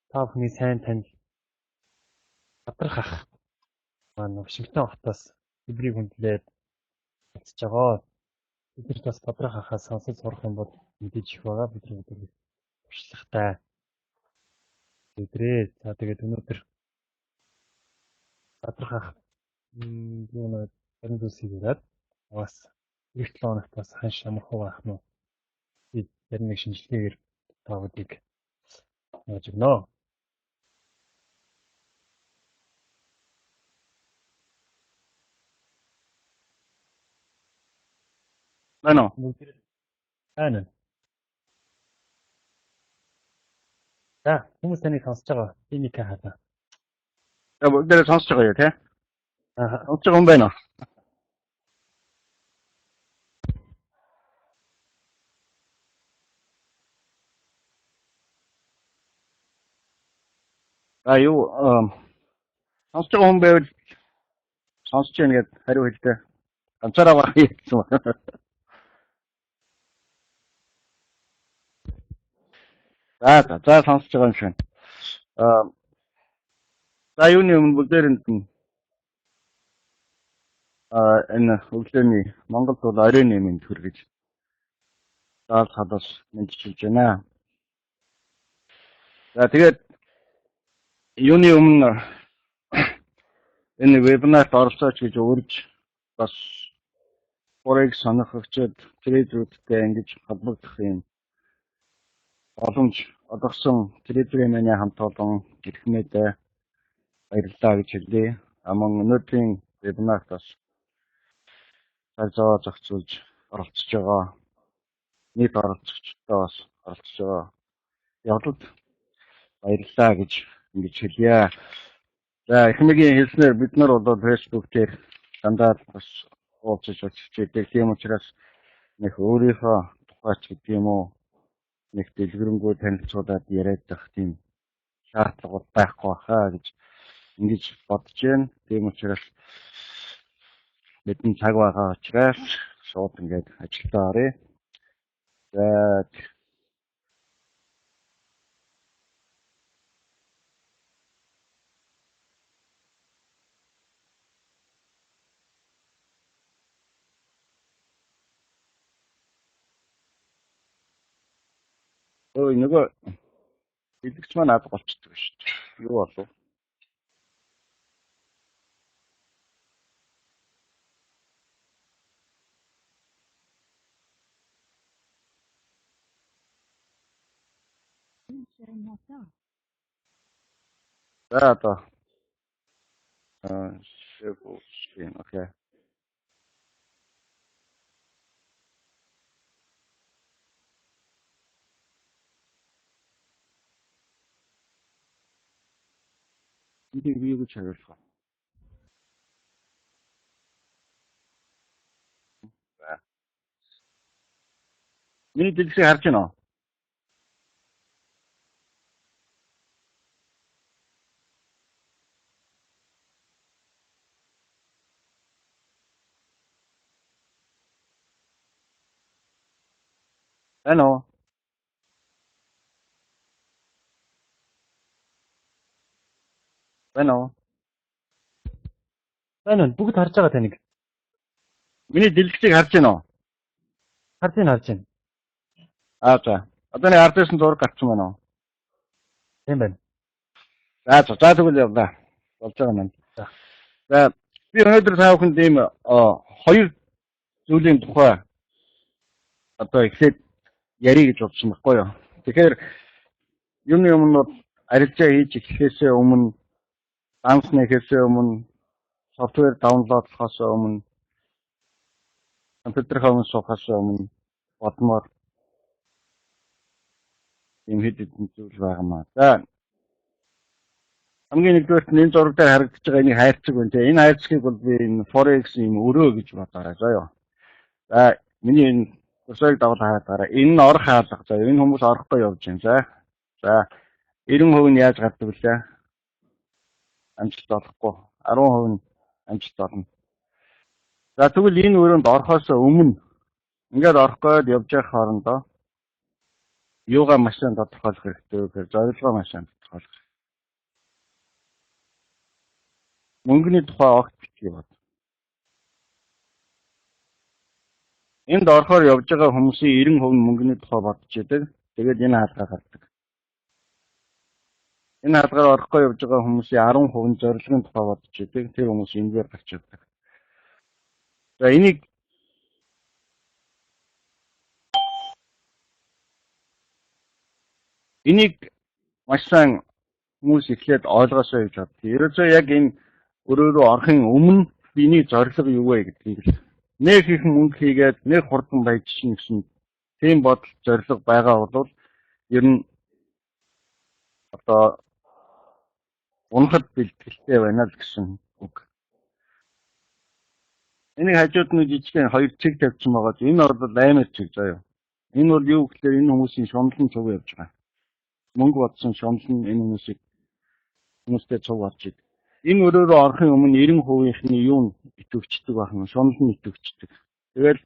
Та бүхний сайн танд Бадрах ах маань Вашингтон хотоос бидний хүндлээд очиж байгаа. Бид нар бас Бадрах ахаас сонсож сурах юм бол мэдээж их байгаа. Бидний өдөр туршлагатай өдрөө. За тэгээд өнөөдөр Бадрах ах юу нэг зүйлсийг яриад бас эх 7 хоногт бас ханш амархуу ах нь бид яг нэг шинжилгээгээр таавдыг яаж өгнө. Байна уу? Байна. За хүмүүс таныг сонсож байгаа. Энийг хаалаа. Бүгдээ сонсож байгаа юу те? Аа. Сонсож байгаа юм байна уу? Юу сонсож байгаа хүн байвал сонсож байна гэд хариу хэлдэг. Ганцаараа баг хийсэн байна. За сонсож байгаа юм шиг. За юуны өмнө бүгдээрэнд нь энэ өглөөний Монголд бол оройн нэмэнд хүргэж заал хадас мэдчилж байна. За тэгээд юуны өмнө энэ вебинарт оролцооч гэж урьж бас forex сонирхогчид трейдерүүдтэй ингэж холбогдох юм боломж олгосон Forexmn хамт олон Erkhemee баярлалаа гэж хэлье. Мөн өнөөдрийн вебинарт бас цаазаа зохицуулж оролцож байгаа нийт оролцогчдод бас оролцож байгаа явдлууд баярлалаа гэж ингэж хэлье. За Erkhemee-гийн хэлснээр бид нар бол Facebook дээр дандаа бас уулзаж очиж тийм учраас нэг өөрийнхөө тухайч гэдэг юм уу нэг дэлгэрэнгүй танилцуулаад яриад байх тийм шаардлага байхгүй хаа гэж ингэж бодож байна. Тийм учраас бидний цаг байгаа учраас шууд ингээд ажилдаа оръё. За ой нөгөө хэлэгч маань ад болчихдог шүү дээ. Юу болов? За одоо шеф окей. Энийг би юу гэж хариулах вэ? За. Миний дэлгэцийг харж байна уу? Байна уу? Байна уу? Байна. Бүгд харж байгаа таныг. Миний дэлгэцийг харж байна уу? Харж байна. За. Одоо нэг ардсан зураг гарсан байна уу? Тийм байна. За тэгвэл явлаа. Болж байгаа маань. За би өнөөдөр та бүхэнд ийм хоёр зүйлийн тухай одоо эхлээд ярих гэж бодсон байхгүй юу. Тэгэхээр юуны өмнө бол арилжаа хийж эхлэхээс өмнө, данс нэхээс өмнө, софтвер даунлодлохоос өмнө, компьютерийн өмнө суухаас өмнө бодмоор юм хэд хэдэн зүйл байгаамаа. За хамгийн нэгдүгээрт энэ зураг дээр харагдаж байгаа энэ хайрцаг байна те. Энэ хайрцгийг бол би энэ forex юм өрөө гэж бодоорой заяа. За миний энэ өсөйг давал хараад энэ нь орох хаалга заяа. Энэ хүмүүс орохгүй явж байна. За 90% нь яаж гаддаг вүлээ? Амжилт олохгүй. 10% нь амжилт олно. За тэгвэл энэ өрөөнд орохоос өмнө ингээд орох гээд явж явах хоорондоо юугаа маш сайн тодорхойлох хэрэгтэй вэ гэхээр зорилгоо маш сайн тодорхойлох. Мөнгөний тухай огт битгий бод. Энд орохоор явж байгаа хүмүүсийн 90% нь мөнгөний тухай бодож идэг. Тэгээд энэ хаалгаа гардаг. Энэ хаалгаар орохгүй явж байгаа хүмүүсийн 10% нь зорилгын тухай бодож идэг. Тэр хүмүүс энэгээр гарч ирдэг. За энийг маш сайн хүмүүс эхлээд ойлгосоо гэж боддог. Ерөөсөө яг энэ өрөө рүү орохын өмнө биний зорилго юу вэ гэдгийг л нэг их мөнгө хийгээд нэг хурдан байж чинь гэсэн тийм бодол зорилго байгаа бол ер нь одоо унахад бэлтгэлтэй байна л гэсэн үг. Энийг хажууд нь жижигхэн хоёр цэг тавьсан байгаа ч энэ бол амар цэг заяа. Энэ бол юу гэхээр энэ хүмүүсийн шунлан цуг явж байгаа. Мөнгө бодсон шунлан энэ хүмүүстэй цуг болж идэг. Энэ өрөө рүү орохын өмнө 90%-ийн юу итвчдэг байна. Шунлан итвчдэг. Тэгэл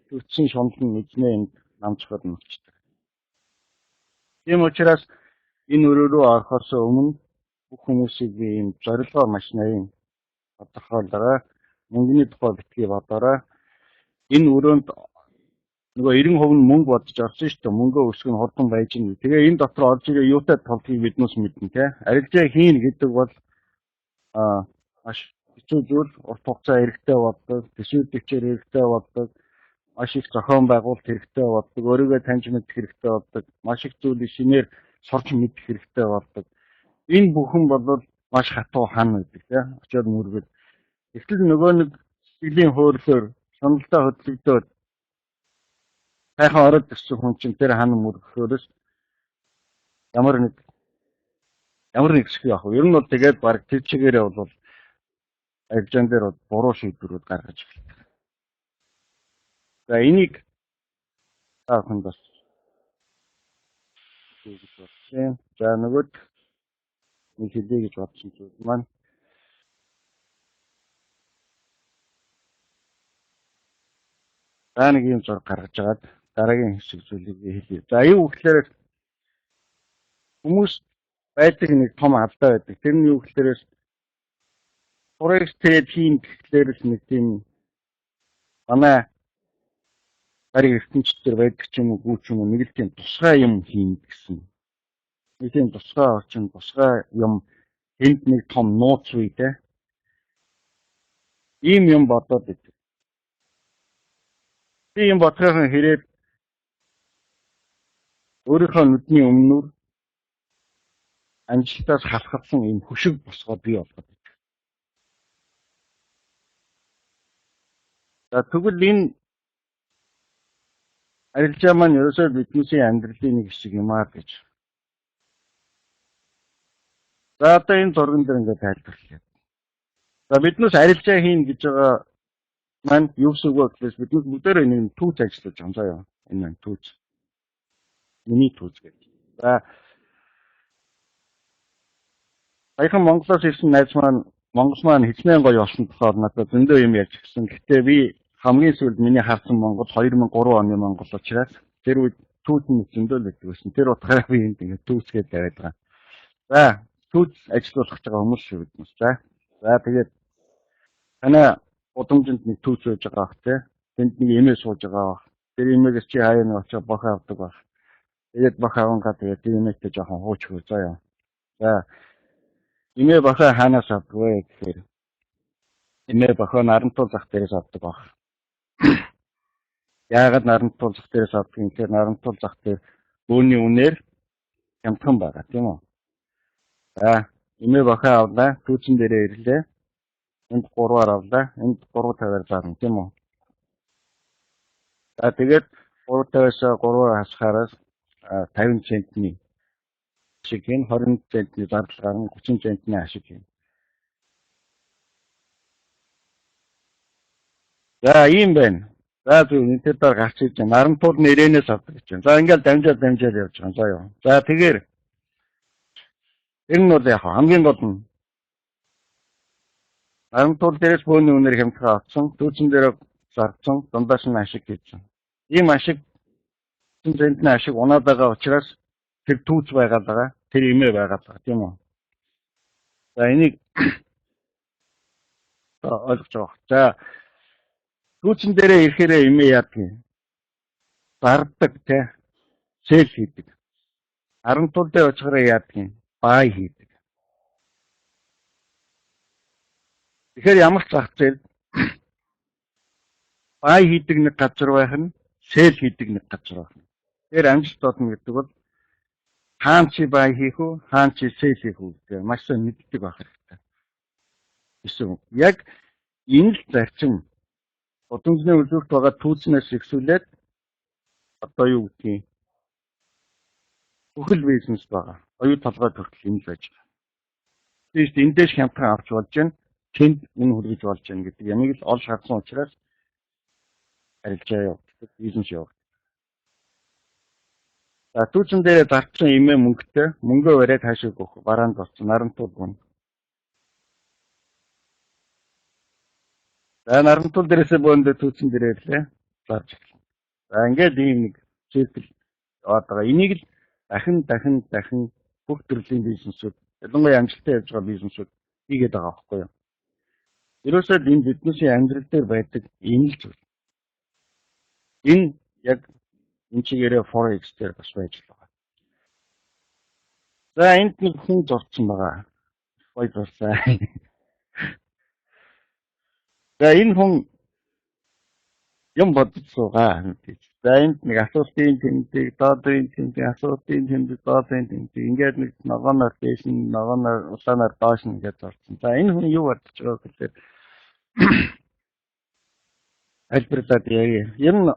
итвчсэн шунлан эзнээ энд намцоход нүчдэг. Тийм учраас энэ өрөө рүү орохоос өмнө бүх хүмүүсийг ийм зорилгоор маш нарийн тодорхойлороо мөнгөний тухай битгий бодороо энэ өрөөнд нөгөө 90% нь мөнгө бодож орсон шүү дээ. Мөнгөө өсгөх нь хурдан байж гин. Тэгээ энэ дотор орж ирээ юутай толдгийг биднээс мэднэ те. Арилжаа хийн гэдэг бол маш хэцүү зүйл, урт хугацаа хэрэгтэй болдог, төсвөр төвчээр хэрэгтэй болдог, маш их зохион байгуулалт хэрэгтэй болдог, өөрийгөө таньж мэдэх хэрэгтэй болдог, маш их зүйлийг шинээр сурч мэдэх хэрэгтэй болдог. Энэ бүхэн бол маш хатуу хан байдаг те. Очоод мөргөл. Гэтэл нөгөө нэг сэтгэлийн хөөрлөөр шуналдаа хөдлөгдөөд сайхан ороод ирсэн хүн чинь тэр хан мөргөхөөс ямар нэг хэсэг яах вэ? Ер нь бол тэгээд баг тэр чигээрээ бол арилжаан дээр буруу шийдвэрүүд гаргаж эхэлдэг. За энийг таахын бас гэж бодсон. За нөгөөд нэг хэлье гэж бодсон зүйл маань нэг юм зураг гаргаж агаад дараагийн хэсэг зүйлийг хэлье. За юу гэхээр хүмүүс байдаг нэг том алдаа байдаг. Тэр нь юу гэхээр forex trade хийн гэхлээр л нэг тийм манай бариг ертөнцийн байдаг ч юм уу ч юм уу нэг л тийм тусгай юм хийн гэсэн. Нэг тийм тусгай орчин, тусгай юм энд нэг том нууц үе те. Ийм юм бодоод байдаг. Би юм бодохын хэрэг өөрийнхөө нүдний өмнөр амжилтаас халахсан юм хөшиг босгоо бий болгоод байдаг. За тэгвэл энэ арилжаа маань ерөөсөө бидний амьдралын нэг хэсэг юм аа гэж. За одоо энэ зурган дээр ингээд тайлбарлая. За биднээс арилжаа хийн гэж байгаа маань юу гэсэн үг вэ гэхээс биднээс бүгдээрээ нэг түүц ажиллаж байгаа юм заяа. Энэ маань түүц. Миний түүц гэдэг. За саяхан Монголоос ирсэн найз маань Монгол маань хичнээн гоё болсон болохоор надад зөндөө юм ярьж гисэн. Гэхдээ би хамгийн сүүлд миний харсан Монгол 2003 оны Монгол учраас тэр үед түүц нь зөндөө л байдаг байсан. Тэр утгаараа би энд ингээд түүцгээд тавиад байгаа. За түүц ажиллуулах гэж байгаа хүмүүс шүү биднээс. За тэгээд танай удамжинд нэг түүц байж байгаа бах те. Тэнд нэг эмээ сууж байгаа бах. Тэр эмээгээс чи хаяа нэг очиж бох авдаг бах. Тэгээд бох авангаа тэгээд эмээтэй жоохон хууч хөө заяа. За эмээ бохоо хаанаас авдаг вэ гэхээр эмээ бохоо нарантуул зах дээрээс авдаг бах. Яагаад нарантуул зах дээрээс авдаг юм гэхээр нарантуул зах дээр бөөний үнээр хямдхан байгаа тийм үү. За эмээ бохоо авлаа, түүцэн дээрээ ирлээ. Энд 3-аар авлаа, энд 3.50-аар зарна тийм үү. За тэгээд 3.50-аас 3-аар хасахаараас 50 центний ашиг хийн, 20 центний зардал гарна, 30 центний ашиг хийн. За ийм байна. За зөв интернетээр гарч ирж байна. Нарантуул нэрээнээс авдаг гэж байна. За ингээл дамжаад явж байгаа. За яа. За тэгэхээр энэ нь бол яг хамгийн гол нь нарантуул дээрээс бөөний үнээр хямдхан авсан, түүцэн дээр зарцсан, дундаас нь ашиг хийсэн. Ийм ашиг Тэнд ашиг унаад байгаа учраас тэр түүц байгаад байгаа. Тэр имээ байгаад байгаа тийм үү? За энийг ойлгож байгаа. За түүцэн дээрээ ирэхээр имээ яадаг? Зардаг тий. Сэл хийдэг. Харамтууд дээр очихоор яадаг? Бай хийдэг. Тэгэхээр ямар ч зах зээл бай хийдэг нэг газар байх нь сэл хийдэг нэг газар байх нь. Тэр амжилт олно гэдэг бол хаан чи бай хийх үү, хаан чи сэл хийх үү гэдэг маш сайн мэддэг байх хэрэгтэй. Эсвэл яг энэ л зарчим удамсны үлрэлт байгаа түүцнээс ихсүүлээд одоо юу гэдгийг бүхэл бизнес байгаа. Оюу толгой төртөл энэ л байж байгаа. Тиймээс эндээс хямдхан авч болж байна. Тэнд энэ хүргэж болж байна гэдэг ямиг л олж харсан учраас арилжаа явуулдаг, бизнес явуулдаг. За түүцэн дээрээ зарцсан имээ мөнгөтэй мөнгөө бариад хаашаа өгөх бараанд болсон нарантууд гүн. За нарантууд дээрээсээ бөөндөө түүцэн дээрээ лээ зарж эхэлнэ. За ингээд ийм нэг цикл яваад байгаа. Энийг л дахин бүх төрлийн бизнесүүд ялангуяа амжилттай явж байгаа бизнесүүд хийгээд байгаа байхгүй юу? Ерөөсөө энэ бидний амьдрал дээр байдаг энэ л зүйл. Энэ яг энэ чигээрээ forex дээр бас байж байгаа. За энд нэг хүн зурцсан байгаа. Гоё зурсан. За энэ хүн юм бодож суугаа. За энд нэг асуултын тэмдэг, доодын тэмдэг, асуултын тэмдэг, доодын тэмдэг. Ингээд нэг ногооноор дээш нь, ногооноор улаанаар доош нь гэж зурцсан. За энэ хүн юу бодож байгаа гэхээр альбертад яа. Ер нь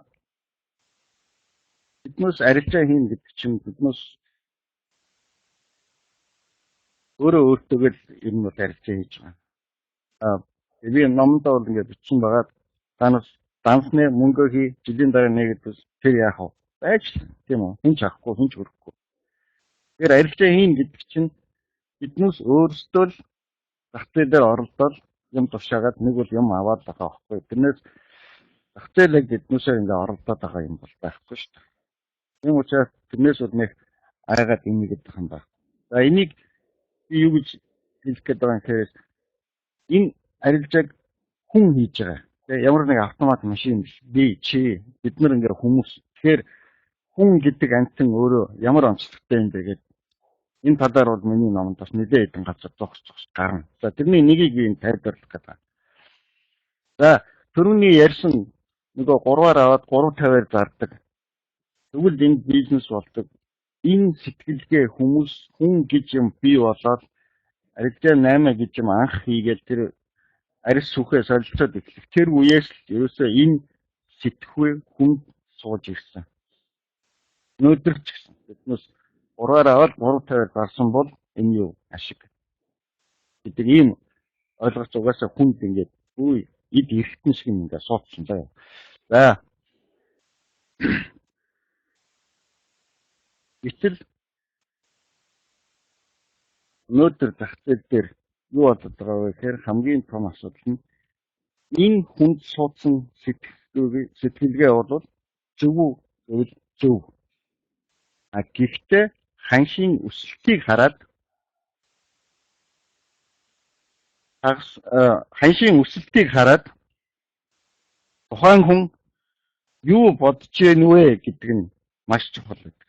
биднээс арилжаа хийн гэдэг чинь биднээс өөртөө л ер нь арилжаа хийж байгаа. Би номдоо бол ингээд бичсэн байгаа. Танаас дансны мөнгө хий жилийн дараа нэгэд тэр яах вэ? Байж тийм үү? Хинч авахгүй, хинч өрөхгүй. Тэр арилжаа хийн гэдэг чинь биднээс өөрсдөө л зах зээл дээр оролдоод юм тушаагаад нэг бол юм аваад байгаа байхгүй. Тэрнээс зах зээлийг биднээсээ ингээд оролдоод байгаа юм бол байхгүй шүү дээ. Тийм учраас тэрнээс бол нэг айгаад имийгээд байгаа юм байна. За энийг би юу гэж хэлэх гээд байгаа юм гэхээр энэ арилжааг хүн хийж байгаа. Тэгээ ямар нэг автомат машин би чи бид нар ингээ хүмүүс. Тэгэхээр хүн гэдэг амьтан өөрөө ямар онцлогтой юм бэ гэдэг энэ талаар бол миний номонд бас нэлээд хэдэн газар зогсож гарна. За тэрний нэгийг би тайлбарлах гэдэг. За түрүүний ярьсан нөгөө 3-аар аваад 350-аар зардаг. Тэгвэл энэ бизнес болдог. Энэ сэтгэлгээ хүмүүс хүн гэж юм бий болоод арилжаа 8 гэж юм анх хийгээл тэр арьс сүхээ солилцоод эхлэх. Тэр үеэс л ерөөсөө энэ сэтгхүй хүнд сууж ирсэн. Өнөөдөр ч гэсэн биднээс 3-аар аваад 350-аар гарсан бол энэ юу ашиг гэдэг ийм ойлгоц угаасаа хүнд ингээд үе эд эргэтэн шиг ингээд суудсан даа. За гэтэл өнөөдөр зах зээл дээр юу болоод байгаа вэ гэхээр хамгийн том асуудал нь энэ хүнд суудсан сэтгэлгээ бол зөв үйл зөв. Гэхдээ ханшийн өсөлтийг хараад тухайн хүн юу бодож гэнэ вэ гэдэг нь маш чухал байдаг.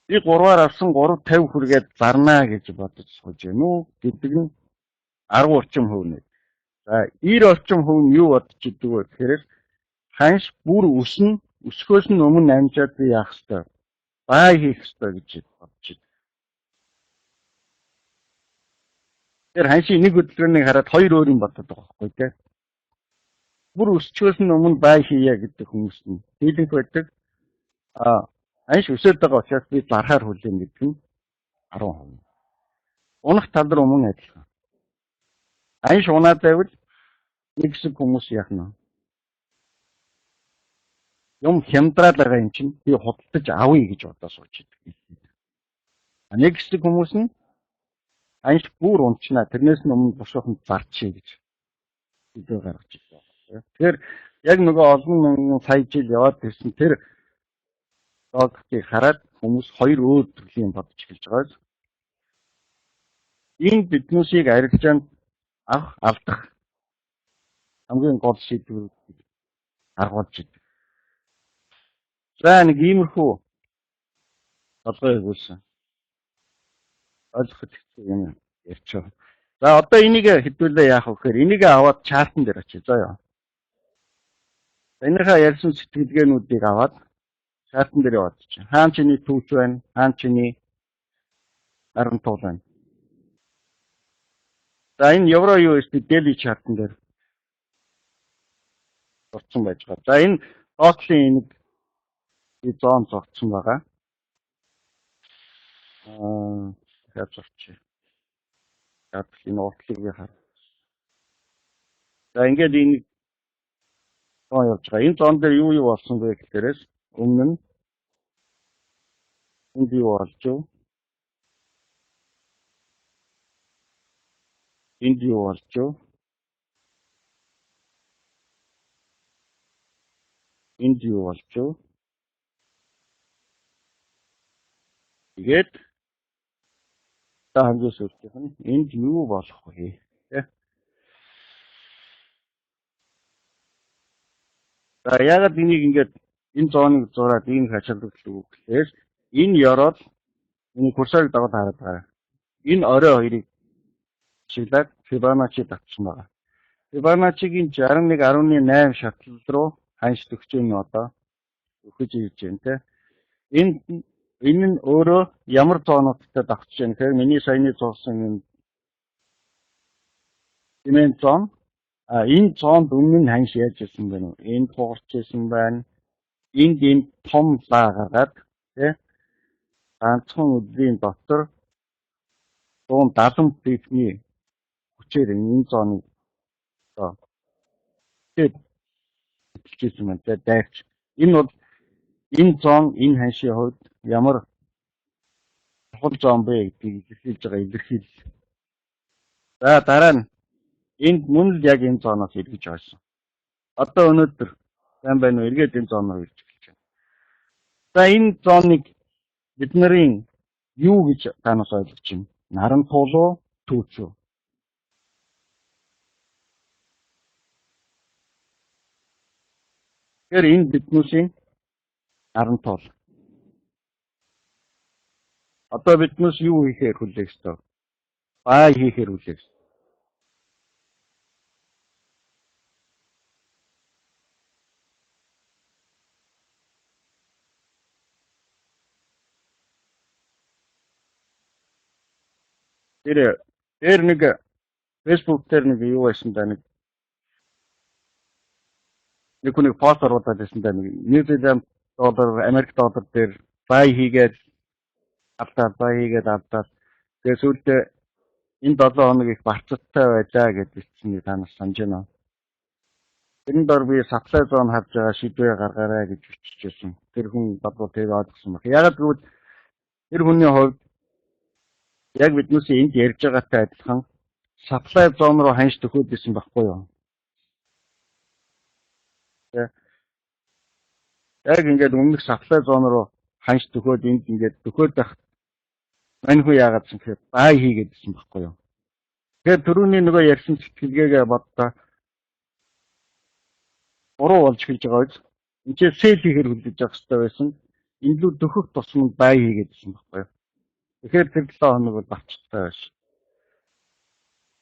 Би 3-аар авсан 350 хүргээд зарнаа гэж бодож сууж гэнэ үү гэдэг нь 10 орчим хувь нэ. За 90 орчим хувь нь юу бодож идэг вэ гэхээр ханш бүр өснө, өсөхөөс нь өмнө амжаад би яах ёстой? Бай хийх ёстой гэж бодож идэг. Тэр ханшийн нэг хөдөлгөөнийг хараад хоёр өөр юм бодоод байгаа байхгүй тий. Бүр өсчөөс нь өмнө бай хийя гэдэг хүмүүс нь дийлэнх байдаг. Ханш өсөд байгаа учраас би зархаар хүлээн гэдэг нь 10%. Унах тал руу мөн адилхан. Ханш унаад байвал нэг хэсэг хүмүүс яах нь юм хямдраад байгаа юм чинь би худалдаж авъя гэж бодож сууж идэг. Нэг хэсэг хүмүүс нь ханш бүр унчнаа тэрнээс нь өмнө бушуухан зарчээ гэж видео гаргаж ирсэн. Тэгэхээр Яг нөгөө олон мянган сая жил яваад ирсэн тэр догтыг хараад хүмүүс хоёр өөр төрлийн бодож эхэлж байгаа. Энэ биднүүсийг арилжаанд алдах хамгийн гол шийдвэрүүд аргуулж идэв. За нэг иймэрхүү толгой өгүүлсэн. Ойлгоход хэцүү юм ярьчихв. За одоо энийг хэдүүлээ яах вэ гэхээр энийг аваад чартан дээр очие заяа. Энийхээ ярьсан сэтгэлгээнүүдийг аваад чартан дээр яваад чинь. Хаан чиний түүч байна, хаан чиний аран туул байна. За энэ евро USD daily chart-ын дээр орсон байж байгаа. За энэ доотлын нэг зон зогцсон байгаа. Тэгэхээр зорчих. Дадлын уртлыг хар. За ингээд энэ зон явж байгаа. Энэ зон дээр юу болсон бэ гэхээрээс өмнө нь энд юу болж юу? Энд юу болж юу? Энд юу болж юу? Тэгээд та хамгийн сүүлдийнх нь энд юу болох вэ? Тэ? За ягаад энийг ингээд энэ зооныг зураад ийм хачаалдаг үг гэхээр энэ ёроод энэ курсорыг дагуулж хараад байгаа. Энэ орой хоёрыг чиглээд Fibonacci татсан байгаа. Fibonacci-гийн 61.8 шатлал руу ханш төгсөж нь одоо өгөж ирж байна те. Энэ нь өөрөө ямар зоонуудтай давтж байна гэхээр миний саяны зоосон энэ цемент зон энэ зоонд өмнө нь ханш яаж ирсэн бэ нүү? Энд хугарч ирсэн байна. Энд том лаа гаргаад тий ганцхан өдрийн дотор 170 пипний хүчээр энэ зооныг одоо хэлчихсэн байна тий дайрч. Энэ бол энэ зон энэ ханшийн хувьд ямар чухал зон бэ гэдгийг илэрхийлж байгаа илэрхийл. За дараа нь энд мөн л яг энэ зооноос эргэж ойсон. Одоо өнөөдөр сайн байна уу? Эргээд энэ зон руу ирж эхэлж байна. За энэ зоныг бид нарын юу гэж танаас ойлгож байна? Наран туул уу, түүч үү? Тэгэхээр энэ биднүүсийн наран туул. Одоо биднээс юу хийхээр хүлээх ёстой? Бай хийхээр хүлээх. Тэр нэг Facebook дээр нэг юу байсан да нэг хүний пост оруулаад байсан да нэг New Zealand доллар, Америк доллар дээр бай хийгээд алдаад тэгээд сүүлдээ энэ 7 хоног их барцтай байлаа гэж бичсэн танаас санаж байна. Тэрэн дор би supply zone харж байгаа шийдвэр гаргаарай гэж биччихсэн. Тэр хүн бодвол тэр ойлгосон баг. Яг гэвэл тэр хүний хувьд яг биднээс энд ярьж байгаатай адилхан supply zone руу ханш төхөөд исэн байхгүй юу? Яг ингээд өмнөх supply zone руу ханш төхөөд энд ингээд төхөөд байх мань хүү яагаад ч гэхээр бай хийгээд исэн байхгүй юу? Тэгэхээр түрүүний нөгөө ярьсан сэтгэлгээгээ боддоо буруу болж эхэлж байгаа биз? Энд чинь сэл хийхээр хүлээж авах хэрэгтэй байсан. Энэ лүү төхөх тусмал бай хийгээд исэн байхгүй юу? Тэгэхээр тэр 7 хоног бол багцтай байсан.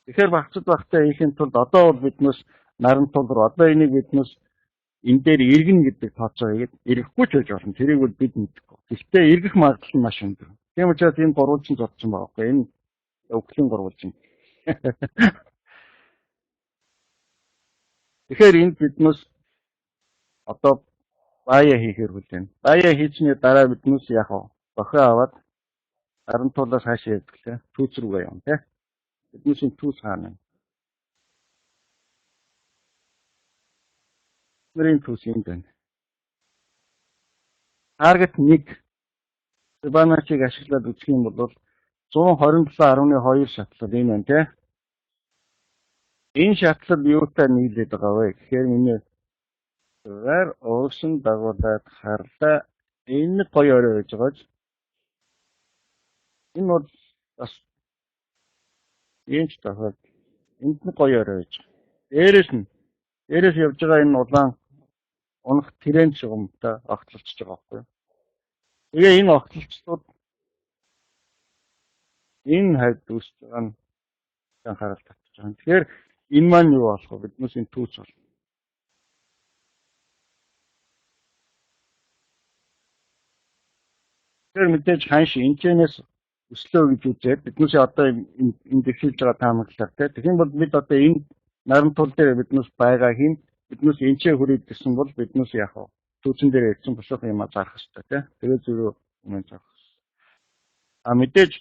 Тэгэхээр багцд багтай хийхин тулд одоо бол биднээс наран тул руу одоо энийг биднээс энэ дээр иргэн гэдэг тооцоо хийгээд ирэхгүй ч байж болно. Тэрийг бол бид мэдэхгүй. Гэхдээ иргэх магадлал нь маш өндөр. Тийм учраас энэ гурвалжин зодсон байгаа байхгүй энэ өвглийн гурвалжин. Тэгэхээр энд биднээс одоо бая хийхээр хүлээн. Бая хийсний дараа биднээс яг бохоо аваад наран тулаас хаашаа явуулаа. Түүц рүүгээ явна тий. Биднээс түүц хаана вэ? Нэрийн түүц юм байна. Таргет 1 Fibonacci-г ашиглаад үзэх юм бол 127.2 шатлал энэ байна тий. Энэ шатлал юутай нийлээд байгаа вэ гэхээр миний зүгээр өөрсөн дагуулад харлаа. Энэ гоё орой байж байгааз. Энэ бол бас ийм ч тохиол. Энд нь гоё орой байж. Дээрээс явж байгаа энэ улаан унах тренд шугамтай огтлолцож байгаа байхгүй юу? Тэгээ энэ огтлолцлууд энэ хавьд үүсэж байгаа нь анхаарал татж байгаа. Тэгэхээр энэ маань юу болох вэ? Биднээс энэ түүц бол. Тэгэхээр мэдээж ханш энэчнээс өслөө гэж үзээд биднээс одоо энэ дэвшилж байгаа таамаглалаар тийм бол бид одоо энэ наран тул дээр биднээс байгаа хин биднээс энчээ хүрээд гисэн бол биднээс яах вэ? Түүцэн дээр ирсэн босох юм зарах хэрэгтэй тийм. Тэгээ зөрөө юм зарах. А мэдээж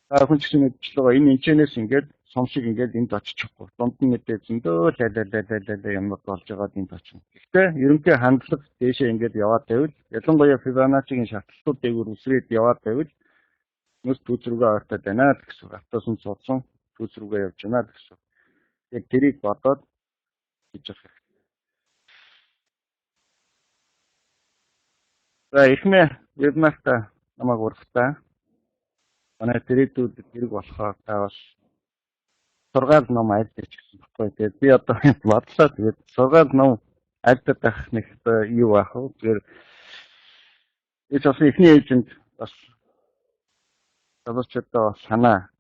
хүн ч гэсэн мэдчихлээ энэ энэчнээс ингээд сумшиг ингээд энд очихгүй. Дунд нь мэдээ зөндөө лалалалалалаа юмнууд болж байгаа энд очих. Гэхдээ ерөнхий хандлага дээшээ ингээд яваад байвал ялангуяа Фибоначчигийн шатлалтууд дээгүүр үсрээд яваад байвал нүс түүц рүүгээ ойртоод байна гэсэн үг. Автосон цуудсан түүц рүүгээ явж байна гэсэн үг. Яг тэрийг бодоод хийж явах хэрэгтэй. За Эрхмээ вебинарта намайг урагтаа манай тэрэгдүүд хэрэг болохоор та бас сургаал ном айлдаж гэсэн баггүй. Тэгээд би одоо бодлоо тэгээд сургаал ном айлдах нэг юу байх вэ? Тэгэхээр энэ бас ихний ээлжинд бас залуучуудаа санаа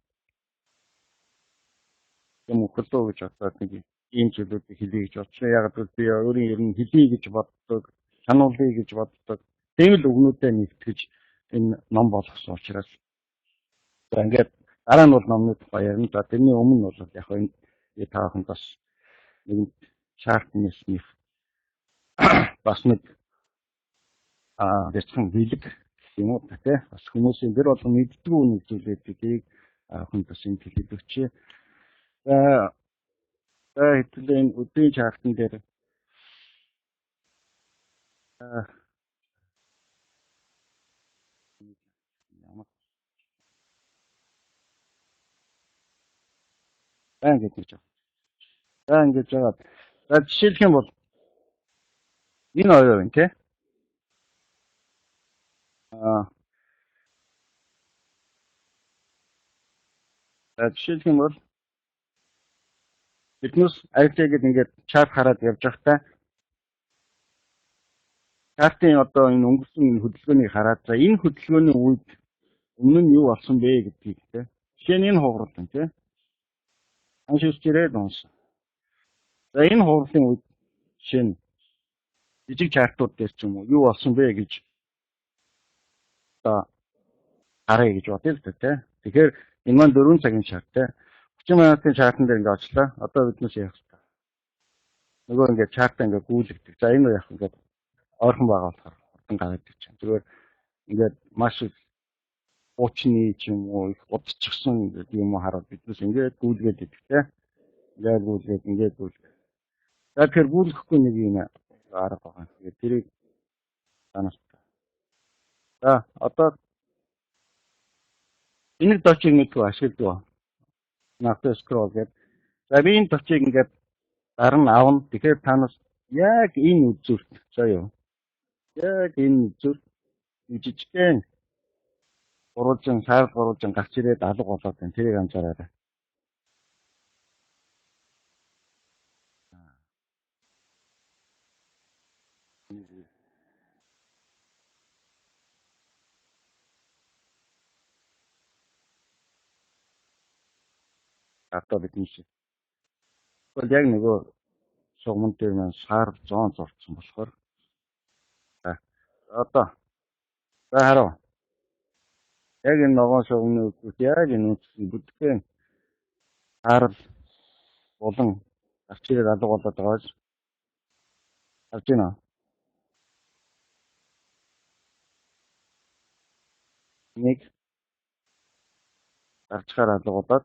юм өгөлөө гэж бодоод нэг ийм зүйлүүдийг хэлье гэж бодсон. Яг л би өөрийн ер нь хэлье гэж боддог, сануулъя гэж боддог. Тийм л өгнүүдэд нэгтгэж энэ ном болгосон учраас за ингээд дараа нь бол номны тухай ярина. За тэрний өмнө нь бол яг энэ тааханд бас нэг чартнес нэг бас нэг бяцхан бэлэг гэх юм уу тий. Бас хүмүүсийн гэр болгон мэддэггүй нэг зүйлүүдийг хүн бас энэ хэлээд өгчээ. За хэвлэн өдрийн чартан дээр ингэж байна. За ингэж байгаа. За жишээлх юм бол энэ хоёр байна тий. За жишээлх юм бол биднээс айлтгээд ингээд чарт хараад явж байхдаа чартын одоо энэ өнгөрсөн энэ хөдөлгөөнийг хараад за энэ хөдөлгөөний үед өмнө нь юу болсон бэ гэдгийг тий. Жишээ нь энэ хугарал байна тий. Аншилж ирээд унсан. За энэ хугарлын үед жишээ нь жижиг чартууд дээр ч юм уу юу болсон бэ гэж одоо харъя гэж бодъё л дээ. Тэгэхээр энэ маань 4 цагийн чарт те. 30 минутын чартан дээр ингээд очлаа. Одоо биднээс яах вэ? Нөгөө ингээд чартаа ингээд гүйлгдэг. За энэ яах вэ? Ингээд ойрхон байгаа болохоор хурдан гараад ирчихсэн. Зүгээр ингээд маш их уучны ч юм уу их удчихсан юм уу хараад биднээс ингээд гүйлгээд идэх те. Ингээд гүйлгээд. За тэгэхээр гүйлгэхгүй нэг юм арга байгаа. Тэгээд тэрийг танаас. За одоо энэ дочийг мэдгүй ашигладаг. Навтаа скрол гэдэг. За би энэ дочийг ингээд дарна авна. Тэгэхээр танаас яг энэ үзүүрт заяа. Яг энэ үзүүрт жижигхэн сар гурван гарч ирээд алга болоод байна. Тэрийг анзаараарай. Одоо бидний шиг. Тэгвэл яг нөгөө шугамн дээр маань сар 100 зурцсан болохоор одоо за хараа. Яг энэ ногоон шугамны үзүүрт яг энэ үндэсний бүдгэн харал болон гарч ирээд алга болоод байгааз харж байна. Нэг гарчгаар алга болоод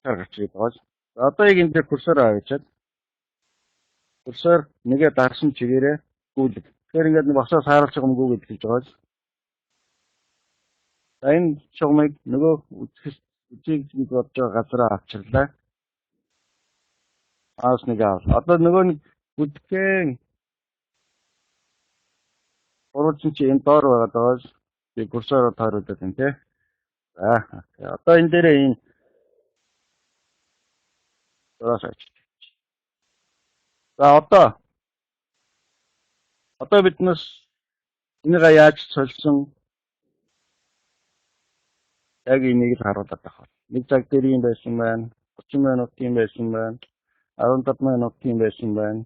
гарч ирээд байгааз. Одоо яг энэ дээр курсор авчиад курсор нэгэ дарсан чигээрээ гүйлэг. Тэгэхээр ингээд босоо сааруулж байгаа юм гүйл гэж байгааз. За энэ шугамыг нөгөө үзийг бодож байгаа газараа авчирлаа. Аас нэг аав. Одоо нөгөө нэг бүдгэн уралчин чи энэ доор байгаа доос би курсороо тааруулдаг юм тий. За одоо энэ дээрээ энэ доос ач. За одоо биднес энийг яаж солисон яг энийг л харуулдаг байх. Нэг цаг дээр юм байсан байна. 30 минут юм байсан байна. 15 минут юм байсан байна.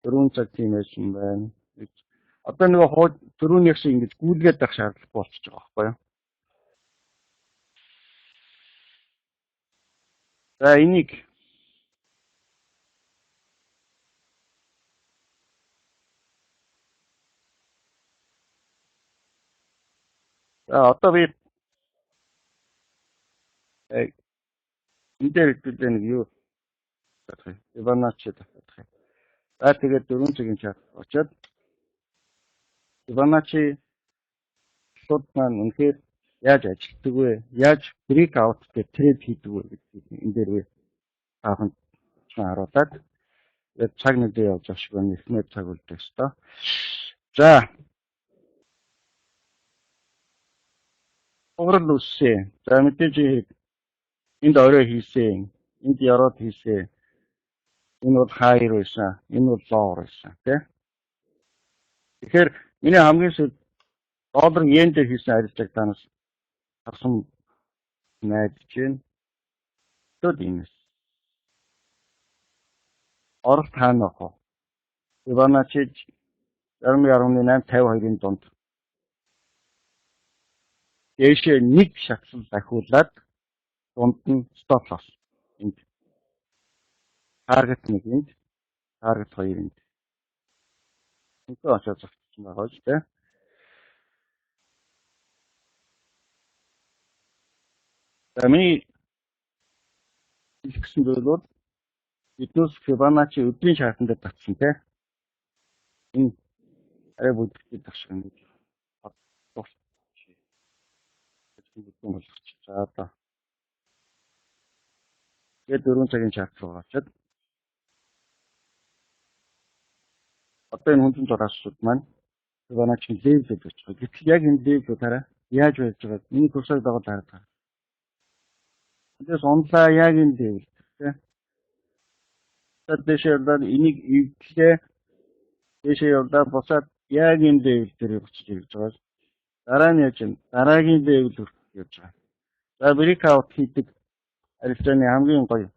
4 цаг тийм байсан байна. Одоо нөгөө түрүүнийхс ингэж гүйлгээд байх шаардлагатай болчихж байгаа байхгүй юу? За энийг за одоо би энэ дээр хэлбэл нэг юу гэх юм. Иванач гэх юм. За тэгээд 4 цагийн чат очоод Иваначи шууд маань үнэхээр яаж ажилтдаг вэ? Яаж брейк аут дээр трейд хийдэг вэ гэдгийг энэ дээр тааханд харуулад цаг нэг дээр явж байгаа шиг байна. Эхнэр цаг үлдэх ёстой. За уурал үссэн. За мэдээж энд орой хийсэн. Энд яроод хийсэн. Энэ бол хайр байсан. Энэ бол лоор байсан. Тэ? Тэгэхээр миний хамгийн сүүлд доллар йен дээр хийсэн арилжааг танаас харсан найдаж байна. Төд иймээс. Оролт хаана вэ? Иваначи 11.852-ын дунд. Дээшээ нэг шатсал дахиулаад дунд нь стоп лосс. Энд таргет 1-нд, таргет 2-нд. Үнтэй очоод зогсчихсон байгаа ч тийм. За миний хэлсэн зүйл бол биднээс Фибоначчи өдрийн шаардсан дээр татсан тийм. Энэ арай бүдэгтэй тагшиг юм. За одоо тэгээд 4 цагийн чарт руу очоод одоо энэ хүнсэн зураасууд маань Фибоначчи левлэд гэж байна. Гэтэл яг энэ левлүүд хараа яаж байж байгаа миний курсыг дагуулж хараад байна. Тэндээс онлаа яг энэ левл тийм. Дэшээ яваад энийг эвдлээ дэшээ яваад босаад яг энэ левл дээр очиж ирж байгаа. Дараа нь яаж юм? Дараагийн левл хүрэх явж байгаа. За брейк аут хийдэг арилжааны хамгийн гоё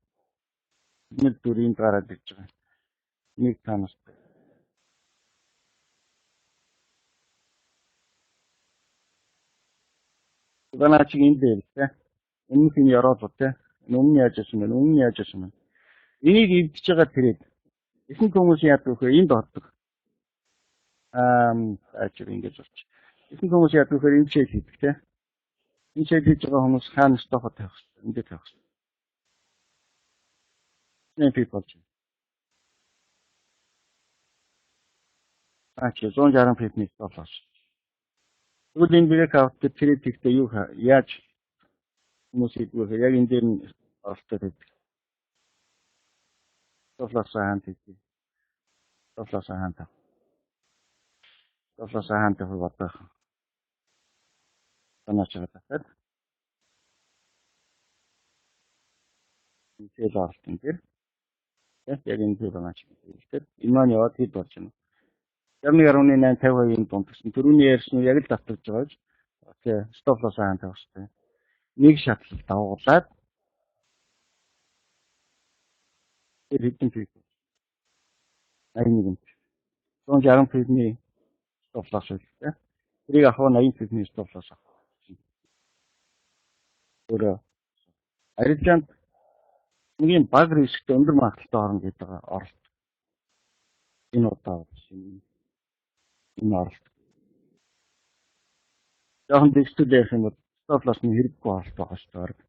нэг дүрийн гараад ирж байгаа. Нэг танаас. Фибоначчи энэ дээр тийм. Энэ нь яроод тийм. Өмнө яаж яасан бэ? Өмнө яаж яасан бэ? Энийг эвдэж байгаа тэрэг. Ихэнх хүмүүс яадаг вэ? Энд ордог. Ажиг ингэж болчих. Ихэнх хүмүүс яадаг вэ? Энэ чийл хийдэг тийм. Энэ чийл хийж байгаа хүмүүс хаана стопо тавих хэрэгтэй. Энд тавих хэрэгтэй. Энэ пип болж байна. Чи 160 пипний стоп лосс. Тэгвэл энэ брейк аут дээр тэрэг хийхдээ юу яаж хүмүүс хийдэг вэ? Яг энэ дээр нь оролцоод байдаг. Стоп лосс хаана хийдэг? Стоп лосс хаана тав? Стоп лосс хаана тав бодох. Санаачаад тахад. Энэ зээл оролтын дээр яг энэ Фибоначчи гэдэг. Энэ маань яваад хэд болж байна? 11.852-ын дунд гэсэн. Төрөний ярьсан яг л давтагдж байгаа ч. Окей, стоп лосс хаана тавих хэрэгтэй. Нэг шатлал дагуулад тэр хэдэн пип 81. 160 пипний стоп лосс үлдээ. Тэрийг авах 80 пипний стоп лосс авах. Өөрөө арилжаанд нэг баг рисктэй өндөр магадaltaй орно гэдэг оролт. Энэ удаа энэ оролт. Яахан дэгстэл ярих юм бол стоп лоссны хэрэггүй оролт байгаа шүү дээ.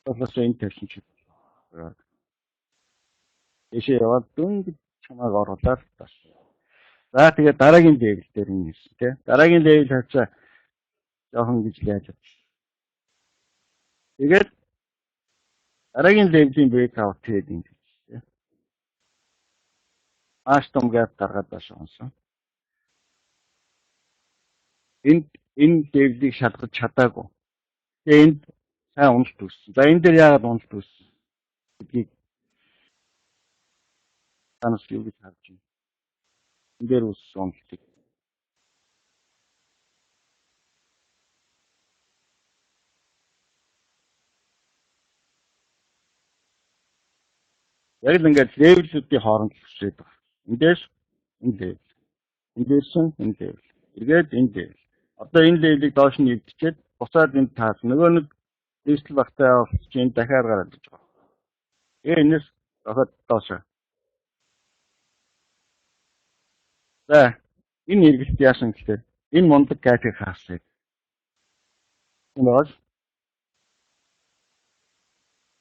Стоп лосс энэ тавьсан ч. Ишээ яваад дүнд чамайг оруулаад тас. За тэгээд дараагийн левел дээр нь ирсэн тий. Дараагийн левел хавцаа жоохон гэж яаж бод. Тэгээд дараагийн левелийн брейк аут хийгээд юм тий. Аштом гэд гаргаад байсан онсон. Энэ дэвлийг шалгаж чадаагүй. Тэгээ энд сайн уналт үүссэн. За энэ дээр яагаад уналт үүссэн гэдгийг танаас юу гэж харж байна? Энэ дээр үүссэн уналтыг. Яг л ингээд левелүүдийн хооронд хэсээд байна. Эндээс энэ левел. Эндээс энэ левел. Тэгээд энэ левел. Одоо энэ левелийг доош нь эвдчихэд буцаад энэ таас нөгөө нэг дижитал багтаа явуулж энэ дахиад гараад иж байгаа. Тэгээ энэс дахиад доош. За энэ эргэлт яасан гэхээр энэ мундаг график хаасан. Энэ бол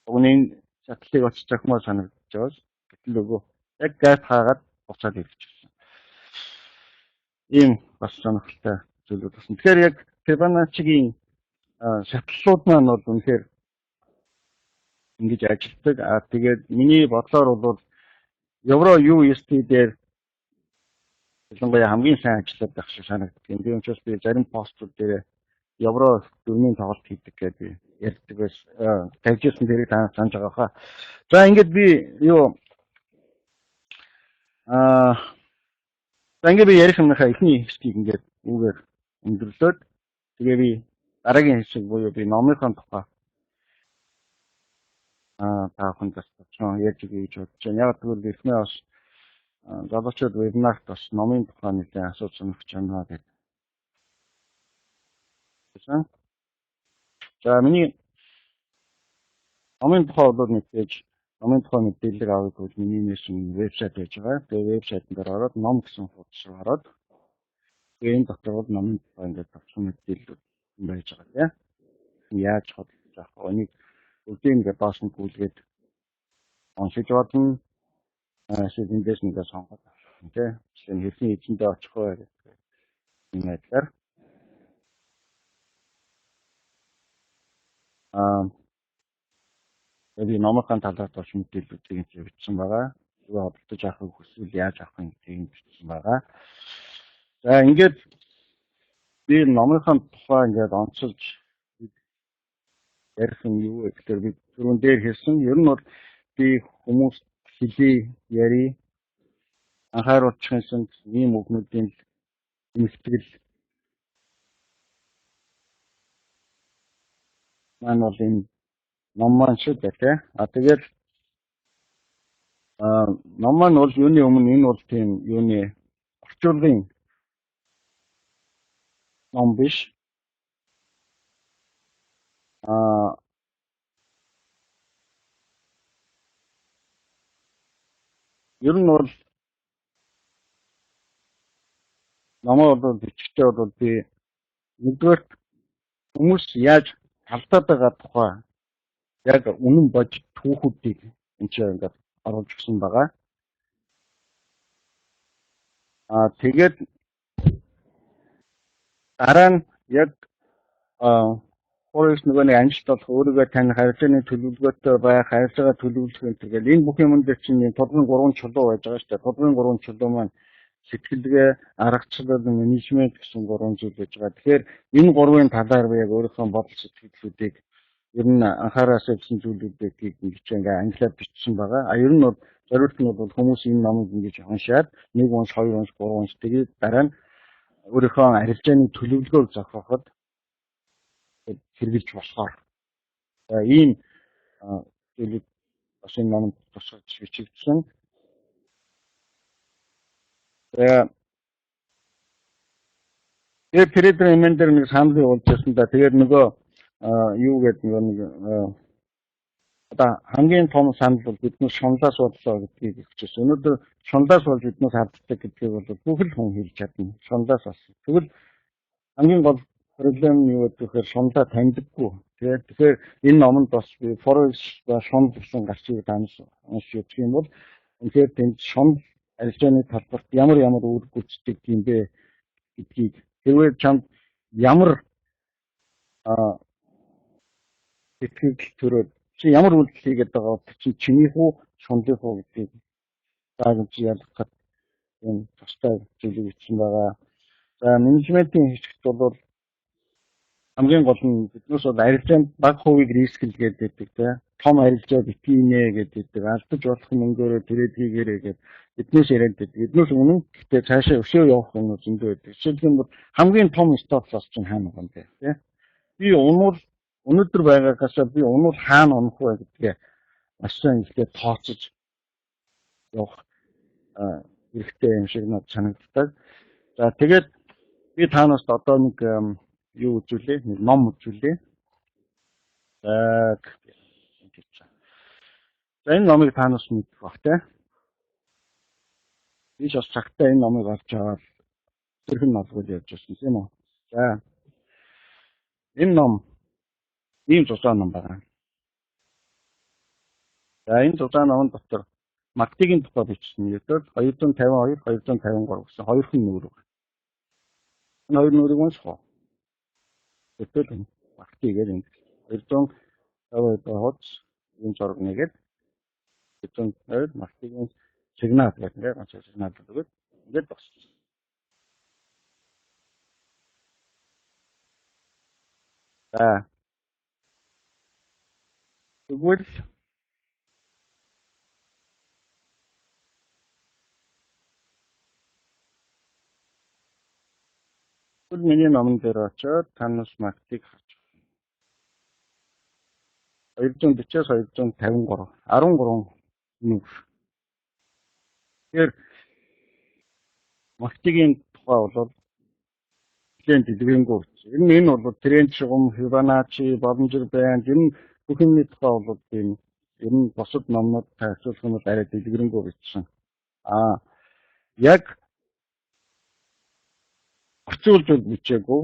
өгнийн шатлыг очиж захмаа санагдаж байгаа. Гэтэл өгөө яг график хаагаад буцаад ирчихсэн. Ийм бас сонирхолтой зүйлүүд болсон. Тэгэхээр яг Fibonacci-гийн шатлалууд маань бол үнэхээр ингэж ажилтдаг. Тэгээд миний бодлоор бол евро USD дээр ялангуяа хамгийн сайн ажиллаад байх шиг санагддаг. Тийм учраас би зарим постууд дээр евро дөрмийн тоглолт хийдэг гэдэг ярьдаг байсан. Тавьжсэн тэрийг та санаж байгаа хаа. За ингээд би юу за ингээд би ярих юмнахаа эхний хэсгийг ингээд үүгээр өндөрлөөд тэгээ би дараагийн хэсэг буюу би номынхон тухай та бүхэнд бас товчхон ярьж өгье гэж бодож байна. Яг тэгвэл Эрхмээ бас залуучууд вебинарт бас номын тухай нэлээд асууж сонирхож байна гэдэг. За миний номын тухай бол мэдээж номын тухай мэдээлэл авах гэж миний нэшин вебсайт байж байгаа. Тэгээ вебсайтн дээр ороод ном гэсэн хуудас руу ороод тэгээ энэ дотор бол номын тухай ингээд товчхон мэдээлэлүүд байж байгаа тийм. Яаж хөдөлж авах вэ? Энийг бүгдийг ингээд доош нь гүйлгээд уншиж бодно. Эсвэл эндээс нэгэ сонгоод авах тийм. Жишээ нь хэрхэн эзэндээ очих вэ гэх юм байдлаар би номынхаа талаар тооч мэдээллүүдийг бичсэн байгаа. Зүгээр хөдөлж авахыг хүсвэл яаж авах гэдгийг бичсэн байгаа. За ингээд би номынхаа тухай ингээд онцолж ярих юм юу вэ гэхээр би түрүүн дээр хэлсэн. Ер нь бол би хүмүүст хэлий яри анхааруулах юмсан ийм үгнүүдийн эмсэгэл маань бол энэ ном маань шүү дээ тий. Тэгээд ном маань бол юуны өмнө энэ бол тийм юуны орчуулгын ном биш. Ер нь бол номоо бол бичгтээ бол би нэгдүгээр хүмүүс яаж алдаад байгаа тухай яг үнэн бож түүхүүдийг энэ чинь ингээд оруулж өгсөн байгаа. Тэгээд дараа нь яг Forex нөгөө нэг амжилт болох өөрийгөө таних харилцааны төлөвлөгөөтэй байх, харилцаагаа төлөвлөх энэ тэгэл энэ бүх юм дээр чинь тодорхой 3 чулуу байж байгаа шүү дээ. Тодорхой 3 чулуу маань сэтгэлгээ, аргачлал, менежмент гэсэн 3 зүйл байж байгаа. Тэгэхээр энэ 3-ын талаар би яг өөрийнхөө бодол сэтгэлдлүүдийг ер нь анхаараасаа гэсэн зүйлүүдийг ингэж ингээ англиар бичсэн байгаа. Ер нь бол зориулт нь бол хүмүүс энэ номыг ингэж уншаад 1 унш, 2 унш, 3 унш тэгээд дараа нь өөрийнхөө арилжааны төлөвлөгөөг зохиоход хэрэгжилж болохоор ийм зүйлүүд бас энэ номонд тусгаж бичигдсэн. Тэгээд Forexmn дээр нэг саналыг болж байсан да. Тэгээд нөгөө юу гэдэг нэг одоо хамгийн том санал бол биднээс шунлаас боллоо гэдгийг хэлчихсэн. Өнөөдөр шунлаас болж биднээс харддаг гэдгийг бол бүх л хүн хэлж чадна. Шунлаас болсон. Тэгвэл хамгийн гол проблем нь юу гэхээр шунлаа таньдаггүй. Тэгэхээр энэ номонд бас Forex ба шунл гэсэн гарчиг данс уншиж үзэх юм бол үнэхээр тэнд шунл арилжааны талбарт ямар үр гүйцэтгэх юм бэ гэдгийг хэрвээ чамд ямар сэтгэл төрөөд чи ямар үйлдэл хийгээд байгаа бол чи чиний хүү шунлын хүү гэдгийг зааж ялгах энэ тустай зүйлийг бичсэн байгаа. За менежментийн хэсэгт бол хамгийн гол нь биднээс бол арилжаанд бага хувийг рисклгээд байдаг те. Том арилжаа битгий нэ гэдэг. Алдаж болох мөнгөөрөө тэрээд хийгээрэй гэдэг биднээс яриад байдаг. Биднээс үнэн гэхдээ цаашаа өшөө явах юм зөндөө байдаг. Жишээлбэл бол хамгийн том стоп лосс чинь хаана байгаа юм бэ те. Би унвал өнөөдөр байгаагаас би унвал хаана унах вэ гэдгээ маш сайн ихтэй тооцож явах хэрэгтэй юм шиг надад санагддаг. За тэгээд би таанаас одоо нэг юу үзүүлээ? Нэг ном үзүүлээ. За энэ номыг таанаас мэдэх бах те. Би ч бас цагтаа энэ номыг олж аваад тэрхэн нолгол явж байсан тийм үү. За энэ ном ийм зузаан ном байна. За энэ зузаан номын дотор маркетингийн тухай бичсэн. Ердөө 252, 253 гэсэн хоёрхан нүүр байна. Энэ хоёр нүүрийг унших уу? Ердөө маркетингээр энэ 250 хуудас энэ зураг нэгээд 250 маркетингийн сигнал гэдэг нэр ганц сигнал өгөөд ингээд багсчихсан. За тэгвэл миний номон дээр очиод танаас маркетинг харж 240-аас 253 13 нүүр. Тэгэхээр маркетингийн тухай бол клиент дэлгэрэнгүй үз. Энэ бол тренд шугам, Fibonacci, боломжит банд энэ бүх юмний тухай бол тийм энэ бусад номнууд тайлбарлах нь арай дэлгэрэнгүй бичсэн. Яг орчуулж бичээгүй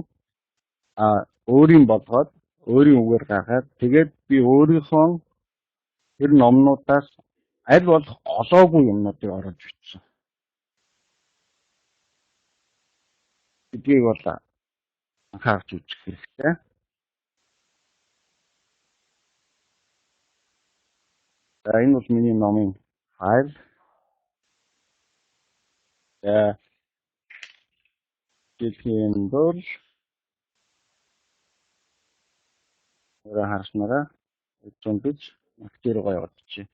өөрийн болгоод өөрийн үгээр гаргаад тэгээд би өөрийнхөө тэр номнуудаас аль болох голоогүй юмнуудыг оруулж бичсэн. Гэдгийг бол анхаарч үзэх хэрэгтэй. За энэ бол миний номын файл. За дэлхийн бол харснараа зүүн бич маркетинг руу яваад чи.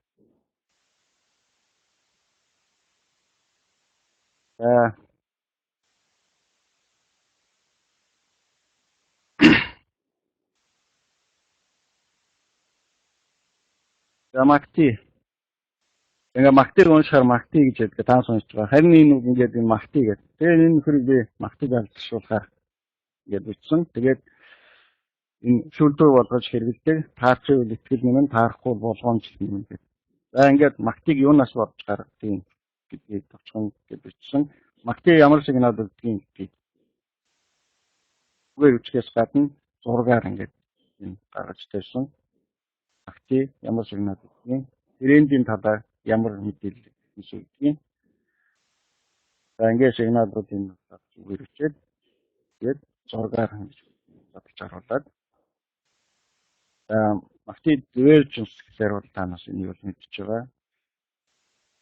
За маркетинг. Ингээ маркетинг уншихаар маркетинг гэж яддаг таан сонсож байгаа. Харин энэ үг ингээд энэ маркетинг гэдэг. Тэгээд энэ нөхрийг би маркетинг алдаршуулахаар ингээд бичсэн. Тэгээд энэ шүлтүр болгож хэрэглэдэг. Таарчвал итгэл нэмэн таарахгүй болгоомж нэмэн гэдэг. За ингээд маркетинг юунаас болж гаргадгийг гэдгийг товчхон гэж бичсэн. Маркетинг ямар сигнал өгдгийг гэдгийг үгээр үчгээс гадна зургаар ингээд энэ гаргаж тавьсан. Маркетинг ямар сигнал өгдгийг трендийн талаар ямар мэдээлэл өгдгийг. За ингээд сигналуудын үгээр үчээд тэгээд зургаар ингэж бодож харуулад маркетинг divergence гэхээр бол танаас энийг бол мэдчихэж байгаа.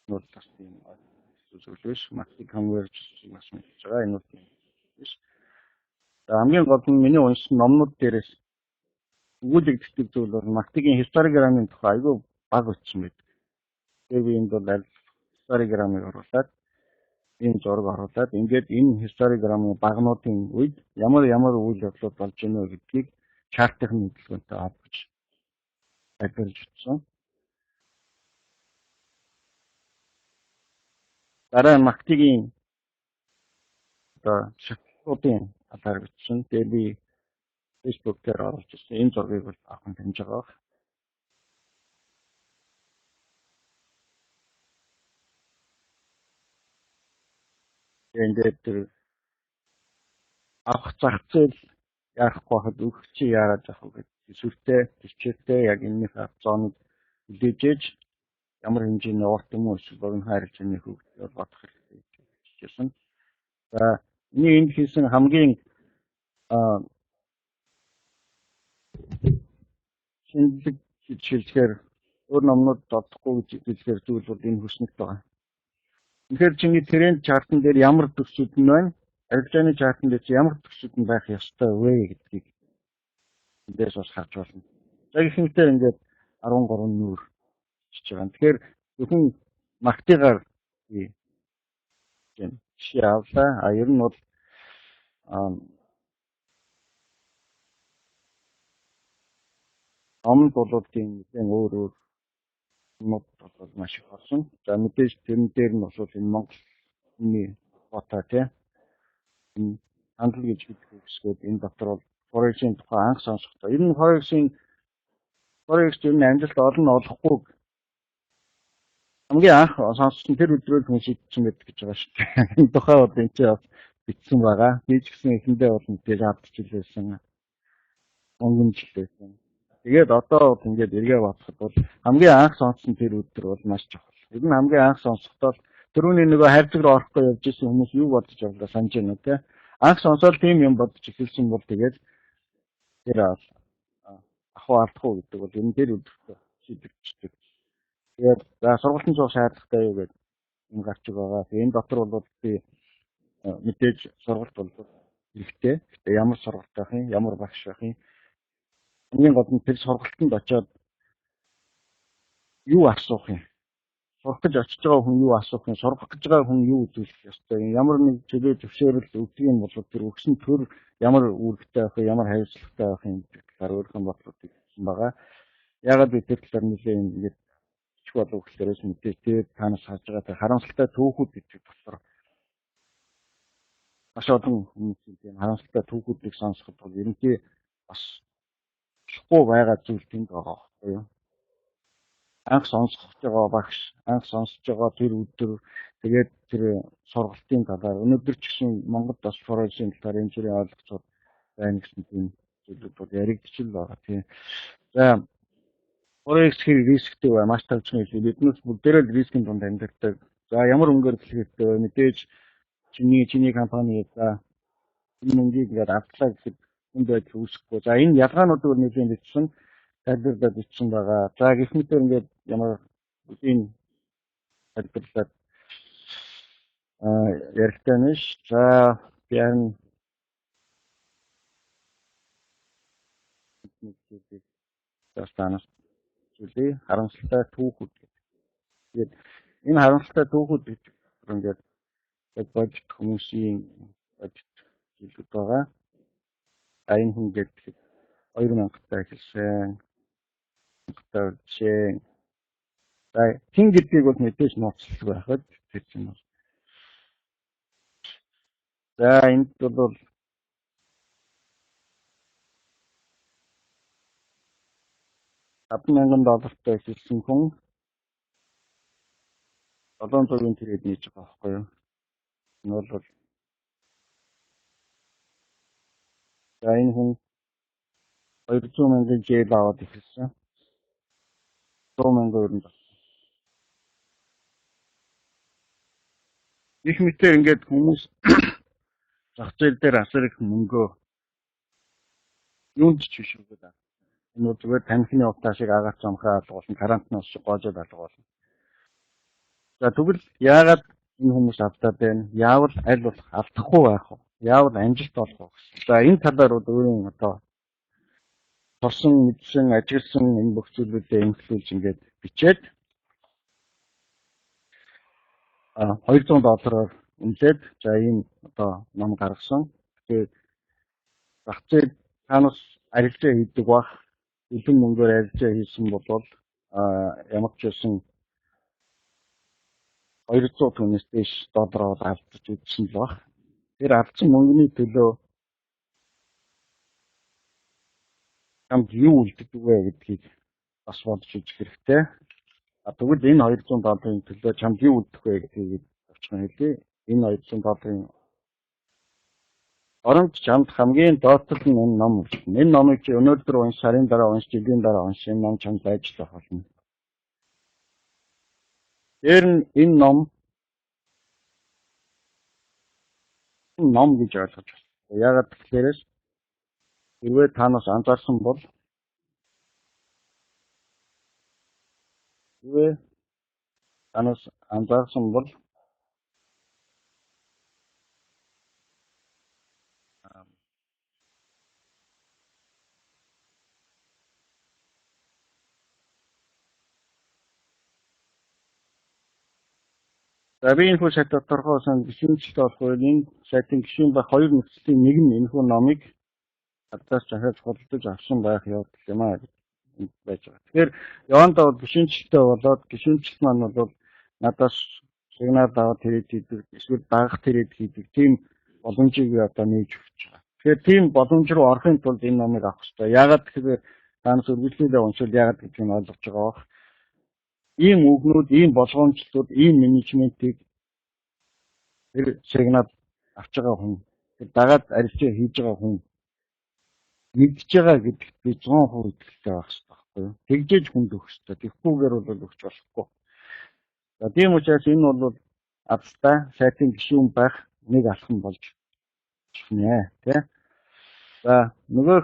Энэ бол бас тийм зүйл биш. Маркетинг convergence бас мэдчихэж байгаа. Энэ бол биш. За хамгийн гол нь миний уншсан номнууд дээрээс өгүүлэгддэг зүйл бол маркетингийн хистограммын тухай айгүй бага утсан байдаг. Тэгээд би энд бол аль хистограммыг оруулаад энэ зураг оруулаад ингээд энэ хистограммын багнуудын үед ямар үйл явдлууд болж байна гэдгийг чартын мэдлэгтэй авч тайлбарлаж өгсөн. Дараа нь маркетингийн шатлуудын талаар бичсэн. Тэгээд би Facebook дээр оруулж ирсэн. Энэ зургийг бол авах хэмж байгаа. Тэгээд авах зах зээл яахгүй хад өгч чи яарад авах вэ гэдэг сүртэй төчөөтэй яг энэний зооныг хүлээж ээж ямар хэмжээний урт юм уу эсвэл богино хайрлж байгаа хөвгөд бодох хэрэгтэй гэж хэлсэн. За миний энд хийсэн хамгийн шинэлэг шилжлэхээр өөр номнууд олдохгүй гэж хэлэхээр зүйл бол энэ хүснэгт байгаа. Тэгэхээр чиний тренд чартан дээр ямар төсүүд нь байна? Арилжааны чартан дээр чи ямар төсүүд нь байх ёстой вэ гэдгийг эндээс бас харж болно. За ихэнхдээ ингээд 13 нүүр чиж байгаа. Тэгэхээр зөвхөн маркетингаар жишээ авлаа. Ер нь бол номд бол тийм нэгэн өөр юмуд бол маш их орсон. За мэдээж тэрэн дээр нь бас энэ Монголны бота тийм хандлага гэж хэлэх үгсгээд энэ дотор бол Forexmn тухай анх сонсохдоо ер нь Forex ер нь амжилт олохгүй хамгийн анх сонссон тэр өдрөө хүн шийдсэн байдаг гэж байгаа шүү дээ. Энэ тухай бол энэ чинь бас бичсэн байгаа. Би ч гэсэн эхэндээ бол мэдээж хадчихлээсэн. Онгомжлээсэн. Тэгээд одоо бол ингээд эргээ бодоход бол хамгийн анх сонссон тэр өдөр бол маш чухал. Ер нь хамгийн анх сонсохдоо түрүүний нөгөө хайрцаг руу орохгүй явж исэн хүмүүс юу бодож байгаа санаж байна те. Анх сонсоод тийм юм бодож эхэлсэн бол тэгээд тэр ахуй алдахгүй гэдэг бол энэ тэр өдөртөө шийдэгдчихдэг. Тэгээд за сургалтын цуг шаардлагатай юу гэдэг юм гарч байгаа. Тэгээд энэ дотор бол би мэдээж сургалт бол хэрэгтэй. Гэхдээ ямар сургалт байх юм, ямар багш байх юм. Хамгийн гол нь тэр сургалтанд очиод юу асуух юм. Сурах гэж очиж байгаа хүн юу асуух юм, сурах гэж байгаа хүн юу үзүүлэх ёстой юм. Ямар нэг чөлөө зөвшөөрөл өгдөг юм бол тэр өгсөн төр ямар үүрэгтэй байх вэ, ямар хариуцлагатай байх юм гэдэг талаар өөрхөн бодлогыг хэлсэн байгаа. Ягаад би тэр талаар нэлээд ингэж хич болов гэхлээрээс мэдээж тэр танаас харж байгаа тэр харамсалтай түүхүүд гэдэг болохоор маш олон хүмүүсийн тийм харамсалтай түүхүүдийг сонсоход бол ерөнхий бас болохгүй байгаа зүйл тэнд байгаа байхгүй юу? Анх сонсож байгаа багш, анх сонсож байгаа тэр өдөр тэгээд тэр сургалтын талаар өнөөдөр ч гэсэн Монголд бас Forexmn талаар энэ төрлийн ойлголцоод байна гэсэн тийм зүйлүүд бол яригдчихл байгаа тийм. За Forex хэр рисктэй вэ? Маш тавчхан хэлээ. Биднээс бүгдээрээ л рискийн дунд амьдардаг. За ямар өнгөөр хэлэхдээ вэ? Мэдээж чиний компани за энэ мөнгийг ингээд автлаа гэхэд хүн байдал үүсэхгүй. За энэ ялгаануудыг нэлээд бичсэн, тайлбарлаад бичсэн байгаа. За гэх мэтээр ингээд ямар энэ тайлбарлаад ярихтай нэш. За би харин нэг зүйлийг тастанаас зүйлээ харамсалтай түүхүүд гэдэг. Тэгээд энэ харамсалтай түүхүүд гэдэг ингээд бодит хүмүүсийн бодит зүйлүүд байгаа. А энэ хүн гэдэг 2000 таа хэлсэн. Жишээ. За хин гэдгийг бол мэдээж ноцлог байхад тэр чинь бол. За энд бол 5,000 доллартай хэлсэн хүн 700-ын трейд нээж байгаа байхгүй юу? Энэ бол за энэ хүн 200,000 жил аваад ирсэн. 100,000 өрөнд. Их мэтэр ингээд хүмүүс зах зээл дээр асар их мөнгөө юунд ч биш үгээд. Энэ бол зүгээр танхины утаашиг агаад замхаа алга болно, карантинаас гоожод алга болно. За тэгвэл яагаад энэ хүмүүс автаад байна? Яавал аль болох алдахгүй байх вэ? Яавал амжилт олох вэ? За энэ талаар бол өөрийн одоо турсан, мэдсэн, ажигласан энэ бүх зүйлүүдээ инклюдж ингээд бичээд 200 доллараар үнэлээд за ийм одоо ном гаргасан. Тэгээд зах зээл танаас арилжаа хийдэг бах хэдэн мөнгөөр арилжаа хийсэн бол ямар ч байсан 200 төгрөгөөс дээш доллараар алдаж үзсэн л баг. Тэр алдсан мөнгөний төлөө хамт юу үлддэг вэ гэдгийг бас бодож үзэх хэрэгтэй. Тэгвэл энэ 200 долларын төлөө чамд юу үлдэх вэ гэдгийг очихын хэлье. Энэ 200 долларын оронд чамд хамгийн доотлол нь энэ ном. Энэ номыг чи өнөөдөр унш, сарын дараа унш, жилийн дараа унш, энэ ном чамд ажиллах болно. Тэр нь энэ ном гэж ойлгож байна. Ягаад гэхээр хэрвээ танаас анзаарсан бол За би энэ хүү сайт тодорхой сан гишүүнчтэй болохгүй энэ сайтын гишүүн байх хоёр нөхцөлийн нэг нь энэ хүү номыг хадаас захиалж худалдаж авсан байх явдал юм аа гэж байж байгаа. Тэгэхээр явандаа бол гишүүнчтэй болоод гишүүнчлэл маань бол надаас сигнал аваад тэрэг хийдэг эсвэл дагах тэрэг хийдэг тийм боломжийг одоо нээж өгч байгаа. Тэгэхээр тийм боломж руу орохын тулд энэ номыг авах хэрэгтэй. Яагаад гэхээр танаас үргэлжлүүлээ уншвал яагаад гэдгийг нь ойлгож байгаа бох. Ийм үгнүүд, ийм болгоомжлолтууд, ийм менежментийг тэр сигнал авч байгаа хүн, тэр дагаад арилжаа хийж байгаа хүн мэдж байгаа гэдэгт би 100% итгэлтэй байх хэрэгтэй байхгүй юу? Тэгжээж хүнд өгөх хэрэгтэй. Тэгхгүйгээр бол өгч болохгүй. За тийм учраас энэ бол азтай сайтын гишүүн байх нэг алхам болж байна тий. За нөгөө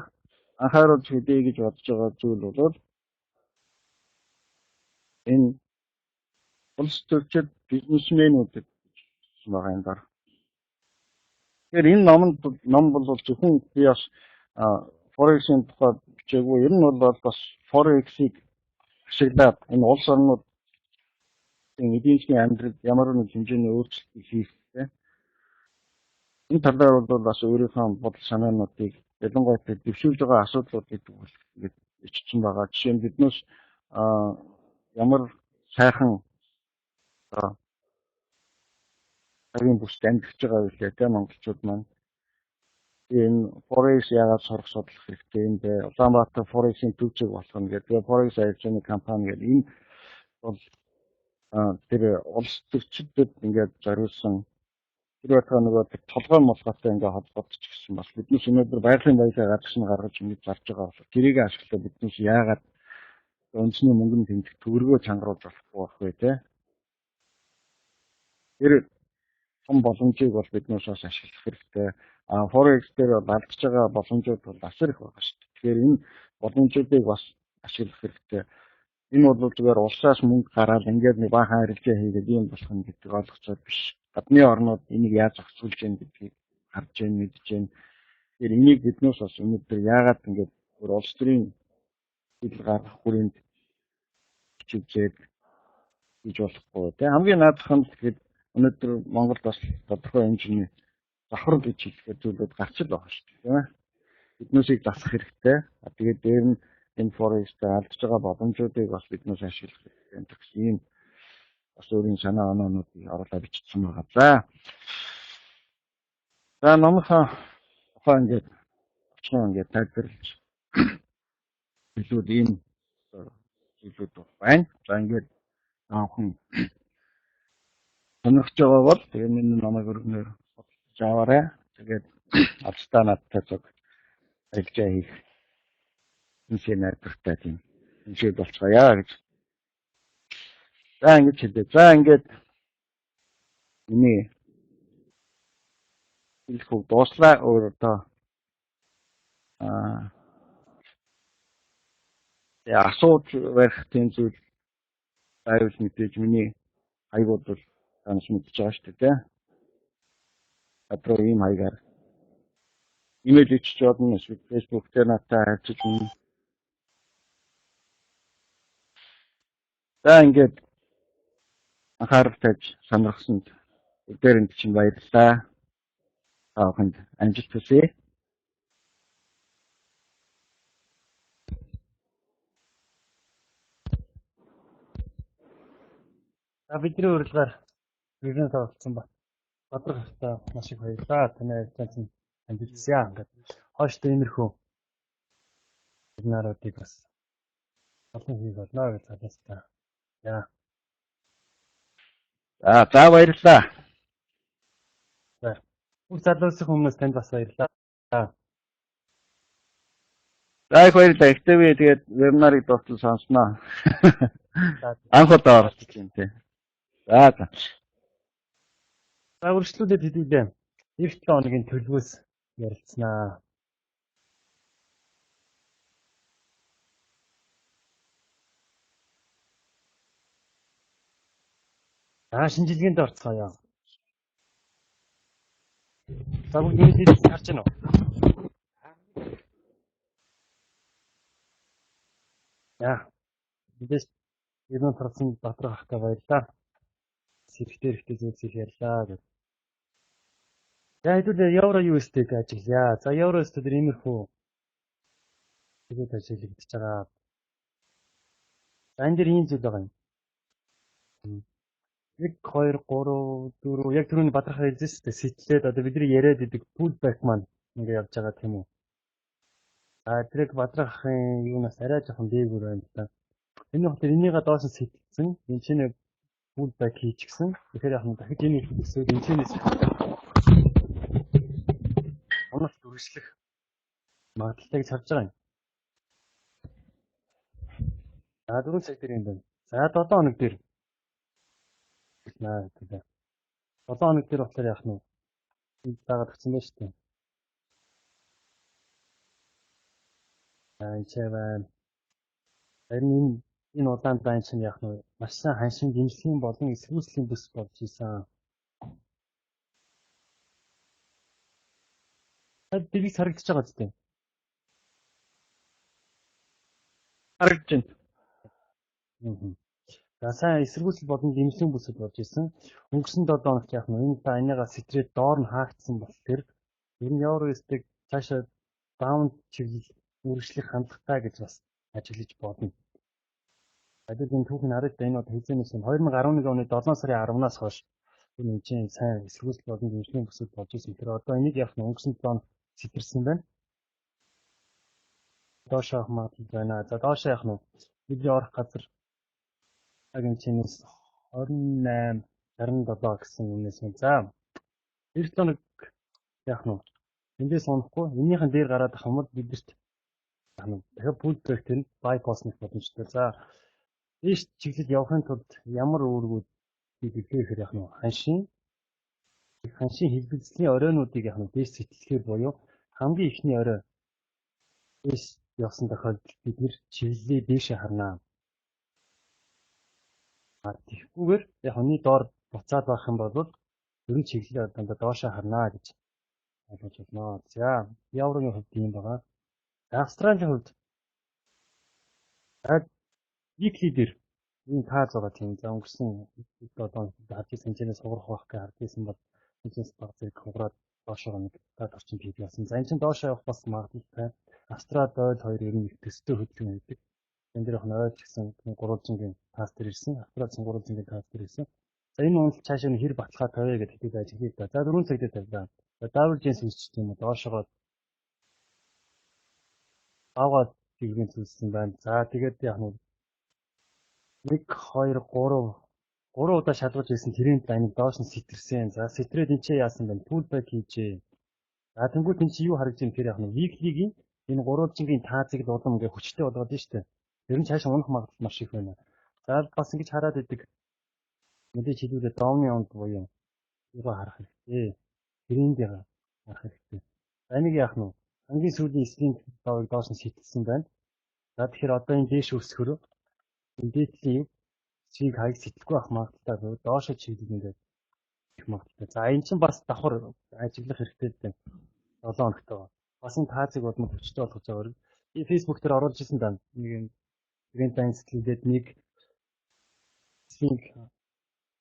анхааруулж хэдий гэж бодож байгаа зүйл бол энэ улс төрчид бизнесмэнүүдэд байгаа юм даа. Тэгэхээр энэ ном бол зөвхөн би бас Forexmn тухай бичээгүй. Ер нь бол бас Forex-ийг ашиглаад энэ улс орнууд эдийн засгийн амьдралд ямар нэг хэмжээний өөрчлөлт хийхтэй. Энэ талаар бол бас өөрийнхөө бодол санаануудыг ялангуяа дэвшүүлж байгаа асуудлуудыг ингээд ичсэн байгаа. Жишээ нь биднээс ямар сайхан цагийн бүсд амьдарч байгаа вэ те монголчууд маань. Энэ Forex яагаад сурах судлах хэрэгтэй юм бэ? Улаанбаатар Forex-ийн төвчөг болох нь гэдэг. Forex арилжааны компани гэдэг энэ бол тэр улс төрчдөд ингээд зориулсан тэр байтугай нөгөө толгой молготой ингээд холбогдож гисэн бас биднээс өнөөдөр байгалийн баялаг гадагш нь гаргаж ингэж зарж байгаа бол тэрийг ашиглаад биднээс яагаад өнцний мөнгөнд тэмдэх төгрөгөө чангаруулж болохгүй байх вэ те? Тэр том боломжийг бол биднээс бас ашиглах хэрэгтэй. Forex дээр алдж байгаа боломжууд бол асар их байгаа шүү дээ. Тэгэхээр энэ боломжуудыг бас ашиглах хэрэгтэй. Энэ бол зүгээр улсаас мөнгө гараад ингээд нэг баахан арилжаа хийгээд юм болох нь гэдэг ойлгоцоод биш. Гадны орнууд энийг яаж зохицуулж яах гэдгийг харж яах мэдж яах. Тэгэхээр энийг биднээс бас өнөөдөр яагаад ингээд улс төрийн хил гарах хүрээнд хичээлээд хийж болохгүй. Тэ хамгийн наадах нь тэгэхээр өнөөдөр Монголд бас тодорхой хэмжээний завхрал гэж хэлэх зүйлүүд гарч л байгаа шүү дээ. Тийм ээ. Биднээсийг засах хэрэгтэй. Тэгээд дээр нь энэ Forex-тэй алдж байгаа боломжуудыг бас биднээс ашиглах хэрэгтэй гэсэн ийм бас өөрийн санаа оноонуудыг оруулаад бичсэн байгаа. За номынхаа тухай ингээд очихын ингээд тайлбарлаж билүүд ийм зүйлүүд байна. За ингээд аахан сонирхож байгаа бол тэгээд миний номыг өргөнөөр судалж аваарай. Тэгээд алстаа надтай зөв арилжаа хийх энэ найдвартай тийм шиг болцгоё гэж. За ингэж хэлээ. За ингээд миний хэлэх үг дууслаа. Өөр одоо асууж барих тийм зүйл байвал мэдээж миний хаягуд бол танаас мэдчихэж байгаа шүү дээ. Одоо ийм хаягаар имэйл ичж болно, эсвэл фэйсбүүк дээр надтай харьцаж байна. За ингээд анхаарал тавьж сонирхсонд бүгдээрэнд чинь баярлалаа. Тааханд амжилт хүсье. За бидний урилгаар иргэн тавцсан ба. Бодрох хата маш их баярлалаа. Таны арилжаанд амжилтсаа. Ингээд хойштой иймэрхүү вебинаруудыг бас олон хийх болно гэж залуустай. Яа. За баярлалаа. За. Бүх залуусах хүмүүс танд бас баярлалаа. За их баярлалаа. Ихтэй би тэгээд вебинарыг дуустал сонсноо. Анх удаа оролцож байна те. За. За үргэлжлүүлээд хэдийдээ эх 7 хоногийн төлөвөөс ярилцсанаа. Шинжилгээнд орцгоё. За бүгд нийлээд харж байна уу? Яа. Бидээс 90% доторх ахтай баярлалаа. хэрэгтэй зүйлсийг ярьлаа гэж. За хэдүүлээ евро USD-г ажиглая. За евро USD дээр иймэрхүү тэгээд ажиглагдчихж байгаа. За энэ дээр ийм зүйл байгаа юм. 1 2 3 4 яг түрүүний бадрах хэлсэн шүү дээ. Сэтлээд одоо бидний яриад идэг pullback маань ингээд явж байгаа тийм үү. За тэрийг бадрахын юунаас арай жоохон дээгүүр байна л да. Энэ болохоор энийгээ доош нь сэтгцэн энэ чинь pullback хийчихсэн. Тэгэхээр яг нь дахиж энэ хэсэг энэ чинээс унах дүрслэх магадaltaйг харж байгаа юм. За 4 цаг дээр юм байна. За 7 хоног дээр наа гэдэг. 7 хоног дээр болохоор яах нь энд дагаад өгсөн байна шүү дээ. За энэ ч байна. Харин энэ удаан зайн чинь яах нь маш сайн ханшин дэмжлэгийн болон эсвүүцлийн бүс болж исэн. Дэрийг харагдаж байгаа зү. Харагдаж байна. За сайн эсэргүүцэл болон дэмжлэгийн бүсэд болж исэн. Өнгөрсөн 7 хоногт яах нь энэ та энийгээ сэтрээд доор нь хаагдсан болохоор ер нь евро USD-г цаашаа даун чиглэл үргэлжлэх хандлагатай гэж бас ажиглаж болно. Адил энэ түүхийн хараад энэ одоо хэзээнээс 2011 оны 7 сарын 10-наас хойш энэ чинь сайн эсэргүүцэл болон дэмжлэгийн бүсэд болж исэн. Тэр одоо энийг яах нь өнгөрсөн 7 хоног сэтэрсэн байна. Доош авах магадлал байна. За доош яах нь бидний орох газар агенчинээс 28 67 гэсэн юмнээс юм. За 9 хоног яах нь эндээс унахгүй энийхэн дээр гараад ах юм бол бидэрт дахиад pullback тэр bypass-ных боломжтой. За ийш чиглэл явахын тулд ямар үүргүүд бидэхээр яах нь ханшийн хэлбэлзлийн оройнуудыг яах нь дээш сэтэлхээр буюу хамгийн ихний орой дээш явсан тохиолдолд бид нэр чиглэлээ дээшээ харнаа. Тэгэхгүйгээр яг хүний доор буцаад байх юм бол ерөн чиглэлээ одоо доошоо харнаа гэж ойлгож байна. За еврогийн хувьд ийм байгаа. Австралийн хувьд weekly дээр энэ таац байгаа тийм. За өнгөрсөн 7 хоногт харж ирсэн хэмжээнээс хугарах байх гэж харж ирсэн бол хэмжээс баг зэрэг хугараад доошоо нэг таад орчим хийх яасан. За энэ чинь доошоо явах бас магадaltaй. Австрал ойл 2 ер нь төстэй хөдөлгөөн гэдэг. Энэ дээр яг ойл гэсэн 300-ийн таас дээр ирсэн. Австрал 300-ийн таас дээр ирсэн. За энэ уналт цаашаа хэр баталгаа тавья гэдэг хэдий ажиглая да. За 4 цаг дээр тавьлаа. Divergence үүсч тийм үү доошоо аваад чиглэлийн зүйлсэн байна. За тэгээд яг нь 1 2 3 удаа шалгаж ирсэн тренд лайныг доош нь сэтэрсэн. За сэтрээд энэ ч яасан бэ? Pullback хийжээ. За тэнгуут энэ чи юу харагдаж байна гэхээр яг нь weekly-гийн энэ 300-ийн таазыг л улам ингээ хүчтэй болгоод байна шүү дээ. Ер нь цаашаа унах магадлал маш их байна. За бас ингэж хараад идэг. Мэдээж хэлбэлээ доомны онд буюу юугаа харах хэрэгтэй. Трендийг харах хэрэгтэй. За энийг яах нь хамгийн сүүлийн эслийн давыг доош нь сэтэлсэн байна. За тэгэхээр одоо энэ дээш өсөхөр энэ дээдлийн чиг хаяг сэтэлгүй байх магадлалтай доошоо чиглэл ингээд их магадлалтай. За энэ чинь бас давхар ажиглах хэрэгтэй дээ. 7 хоногтой. Бас энэ таазыг бол хүчтэй болгож байгаа. Би Facebook дээр оруулж ирсэн даа. Нэг тренд лайн сэтэлгээд нэг эслийн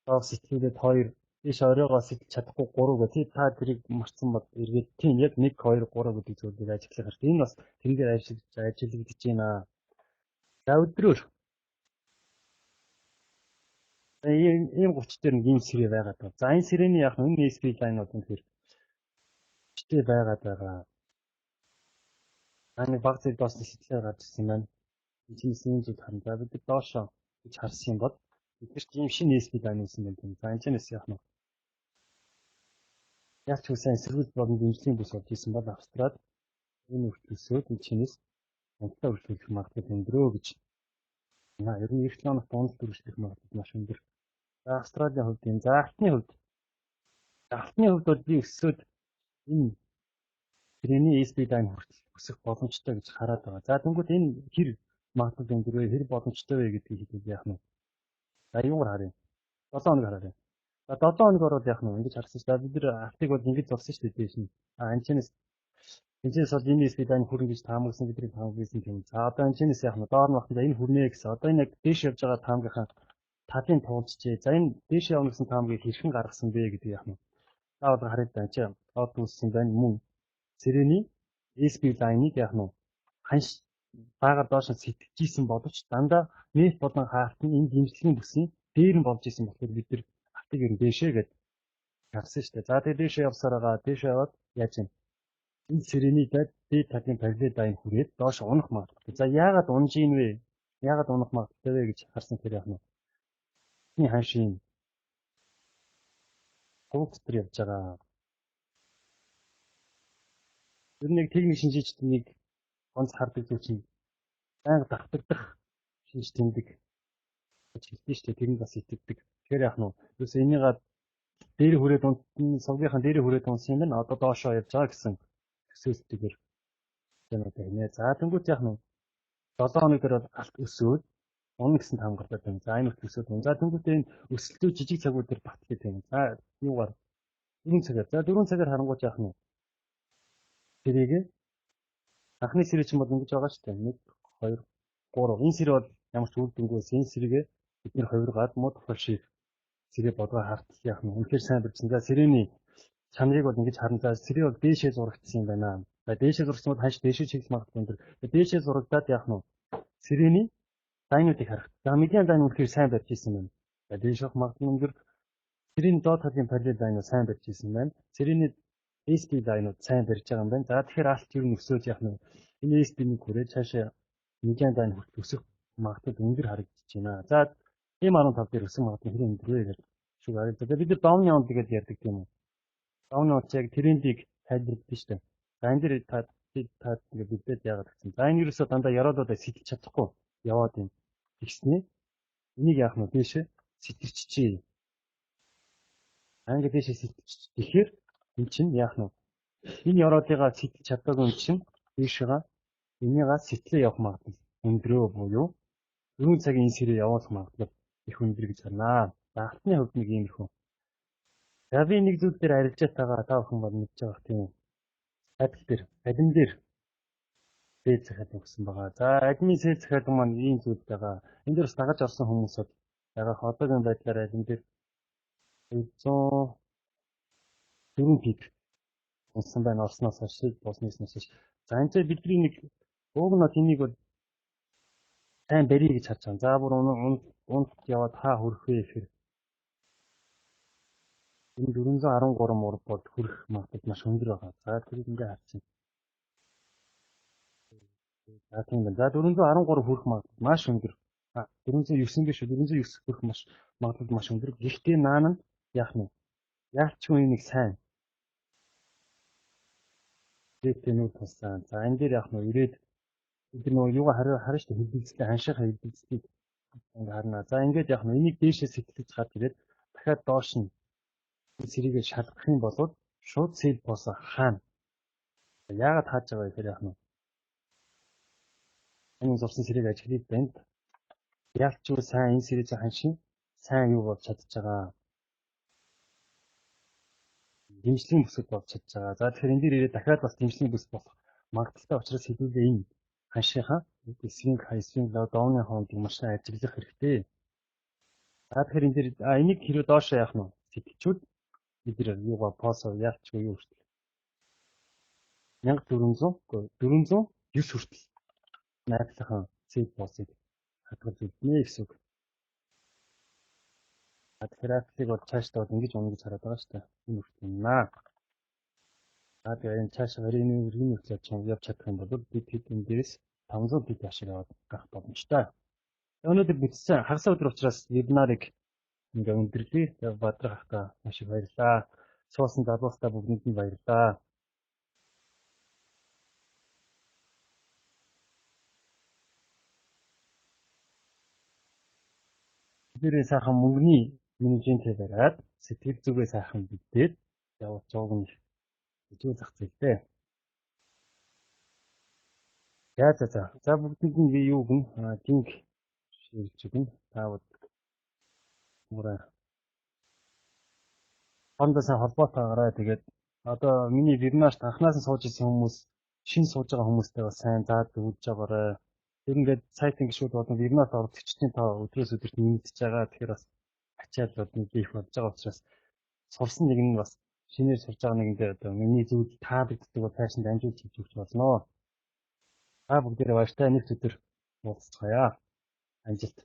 доор сэтэлгээд 2 дээш оройгоо сэтэлж чадахгүй 3 гэх тий та тэрийг марцсан бол эргээд тийм яг 1 2 3 гэдэг зүйлийг ажиглах хэрэгтэй. Энэ бас тэрнгээр ажиглагдаж байна. За өдрөөр ийм 30 дээр нэг ийм сэрээ байгаад байна. За энэ сэрэний яг энэ SP лайнууд үнэхээр хүчтэй байгаад байгаа. Нэг баг зэрэг доош сэтэлээр гарч ирсэн юм байна. Энэ чинь ийм зүйл харна. За бид доошоо гэж харсан юм бол бидэрт ийм шинэ SP лайн үүсэн байна. За энэ ч яг нэг яг ч үсэн эсэргүүцэл болон дэмжлэгийн бүс болж исэн бол Австрал энэ өвчлөсөд энэ чинээс унтаа өршөөлөх магадлал өндөрөө гэж. Ер нь 9 хоногт унтаа өршөөлөх магадлал маш өндөр. За Австралийн хувьд энэ за алтны хувьд бол би өсөөд энэ тэрний SP лайн хүртэл өсөх боломжтой гэж хараад байгаа. За тэнгууд энэ хэр магадлал өндөр вэ? Хэр боломжтой вэ гэдгийг хэлээд яах нь. За юугаар харъя? 7 хоног харъя. За 7 хоногор бол яах нь ингэж харсан шүү дээ. Бид нэр артыг бол ингэж зурсан шүү дээ дээш нь. Энэчнээс бол энэ SP лайн хүрнэ гэж таамагласан бидний таамагласан юм. За одоо энэчнээс яах нь доор нь багтаа энэ хүрнэ гэсэн. Одоо энэ яг дээш явж байгаа таамагийнхаа талын туулжээ. За энэ дээшээ явна гэсэн таамагийг хэрхэн гаргасан бэ гэдэг яах нь. За одоо хараад байна чи. Тоод үүссэн байна мөн цэрэний SP line-ыг яах нь ханш баагаар доош нь сэтгэжсэн боловч дандаа нефт болон хаалт нь энэ дэмжлэгийн бүсийн дээр нь болж исэн болохоор бид нар хатыг ер нь дээшээ гэж харсан шүү дээ. За тэгээд дээшээ явсаар байгаа. Дээшээ яваад яаж юм? Энэ цэрэний дээд талын параллел line хүрээд доош унах магадлалтай. За яагаад унж ийн вэ? Яагаад унах магадлалтай вэ гэж харсан хэрэг яах нь. Эхний ханшийн хувь дотор явж байгаа. Ер нь нэг техник шинжээчд нэг онц хардаг зүйл чинь байнга давтагдах шинж тэмдэг гэж хэлдэг шүү дээ. Тэр нь бас итгэдэг. Тэгэхээр яах нь. Юусе энийгээ дээр хүрээд сувгийнхаа дээр хүрээд унсан юм байна. Одоо доошоо явж байгаа гэсэн төсөөлтөөр юмтай нэ. За тэнгуут яах нь. 7 хоног дээр бол алт өсөөд унах гэсэн таам гардаг юм. За энэ өсөөд унаа. За тэнгуут энэ өсөлтөө жижиг цагууд дээр бат гэдэг юм. За юугаар 4 цагаар. За 4 цагаар харангуйч яах нь. Тэрийг анхны сэрэг чинь бол ингэж байгаа шүү дээ. 1 2 3. Энэ сэрэг бол ямар ч үр дүнгүйс энэ сэрэгээ бид нэр хувиргаад мод тохиол шиг сэрэг бодгоо хартах яах нь. Үнэхээр сайн бичсэн. За сэрэний чанарыг бол ингэж харна. За сэрэг бол дээшээ зурагдсан юм байна. За дээшээ зурагдсан бол ханш дээшээ чиглэх магадлал өндөр. Дээшээ зурагдаад яах нь. Сэрэний дайнуудыг харах. За медиан дайн үнэхээр сайн барьж ирсэн байна. За дээшээ магадлал өндөр. Сэрэний доод талын параллел дайнууд сайн барьж ирсэн байна. Сэрэний SP дайнууд сайн барьж байгаа юм байна. За тэгэхээр алт юу нөсөөж яах нь. Энэ SP-ний хүрээ цаашаа медиан дайн хүртэл өсөх магадлал өндөр харагдаж байна. За M15 дээр өсөх магадлал хэрэг өндөр вэ гэж шүү харагдаж. За бид нар домны онд гэж ярьдаг тийм үү. Домны онд яг трендийг тайлбарладаг шүү дээ. За энэ дээр та ингээд бидээд яагаад гэсэн. За энэ юусоо дандаа яруудаа сэтгэж чадахгүй яваад юм. Тэгснэ энийг яах нь дээшээ сэтгэрччихье. Анги дээшээ сэтгэж. Тэгэхээр энэ чинь яах нь. Энэ яруудыгаа сэтгэж чадаагүй юм чинь дээшээгаа энийгээ сэтлээ явах магадлал өндрөө буюу 4 цагийн сэрээ явуулах магадлал их өндөр гэж харнаа. За алтны хувьд нэг юм их үү. За би нэг зүйл дээр арилжаад байгаа та бүхэн бол мэдж байгаа тийм үү. Адим дээр сэл захиад өгсөн байгаа. За админ сэл захиад маань ийм зүйл байгаа. Энэ дээрс дагаж орсон хүмүүсүүд байгаа одоогийн байдлаар адим дээр 104 пик унсан байна. Орсноос хойш боснээс хойш. За энэ цаа бидний нэг уугнаад энийг бол сайн барья гэж харж байгаа. За бүр унд яваад хаа хүрэх вэ гэхээр энэ 413 мурд бол хүрэх магадлал маш өндөр байгаа. За тэрийг ингээ харчих. За тийм байна. За 413 хүрэх магадлал маш өндөр. 409 биш үү? 409 хүрэх магадлал маш өндөр. Гэхдээ наан нь яах нь? Яалчгүй нэг сайн. Тэнүүд туссан. За энэ дээр яах нь ирээд бид нөгөө юугаа харна шүү дээ. Хилбэлцлээ ханшихаа хилбэлцлийг ингээ харна. За ингээд яах нь энийг дээшээ сэтгэж хаад ирээд дахиад доош нь сэрийгээ шалгах юм бол шууд сэл босоо хаана. Яагаад хааж байгаа вэ гэхээр яах нь. Энэ зурсан сэрийг ажиглаад банд. Яалчгүй сайн энэ сэрийг ханшин сайн юу болж чадж байгаа. Дэмжлэгийн бүсэд болж чадж байгаа. За тэгэхээр энэ дээр ирээд дахиад бас дэмжлэгийн бүс болох магадлалтай учраас хэдүүлээ энэ ханшийнхаа swing high swing low down-ын хоолыг маш сайн ажиглах хэрэгтэй. За тэгэхээр энэ дээр энийг хэрэг доошоо яах нь сэтгэчүүд бид нар юугаа посоо яалчгүй юу хүртэл 1409 хүртэл найдлахын цэд босыг хадгалж үлднэ гэсэн үг. Графикийг бол цаашдаа бол ингэж унаж хараад байгаа шүү дээ. Энэ хүртэл юмнаа. За тэгээ энэ цааш өрийн хүртэл явж чадах юм бол бид энэ дээрээс 500 пик ашиг аваад гарах боломжтой. Өнөөдөр бичсэн хагас өдөр учраас вебинарыг ингээ өндөрлөе. Бадрах хата маш их баярлалаа. Суусан залуустаа бүгдэнд нь баярлалаа. Тэрээ сайхан мөнгөний менежментээ бариад сэтгэл зүгээ сайхан битээд явуулж байгаа нь хэцүү зах зээлтэй. За бүгдэнд нь би юу гэн линк ширүүлж өгнө. Таавал мөрөө хондоо сайн холбоотойгоорой. Тэгээд одоо миний вебинарт анханаас нь сууж ирсэн хүмүүс, шинэ сууж байгаа хүмүүстэй бас сайн заад өгж байгаарай. Тэр ингээд сайт ингээд шууд болон вебинар оролцогчдын тоо өдрөөс өдөрт нэмэгдэж байгаа. Тэгэхээр бас ачаал бол нэг их болж байгаа учраас сурсан нэг нь бас шинээр сурж байгаа нэгэндээ одоо миний зүйл таалагддаг бол цааш нь дамжуулж хийж өгч болно. Та бүгдээрээ баяртай нэг өдөр уулзцгаая. Амжилт.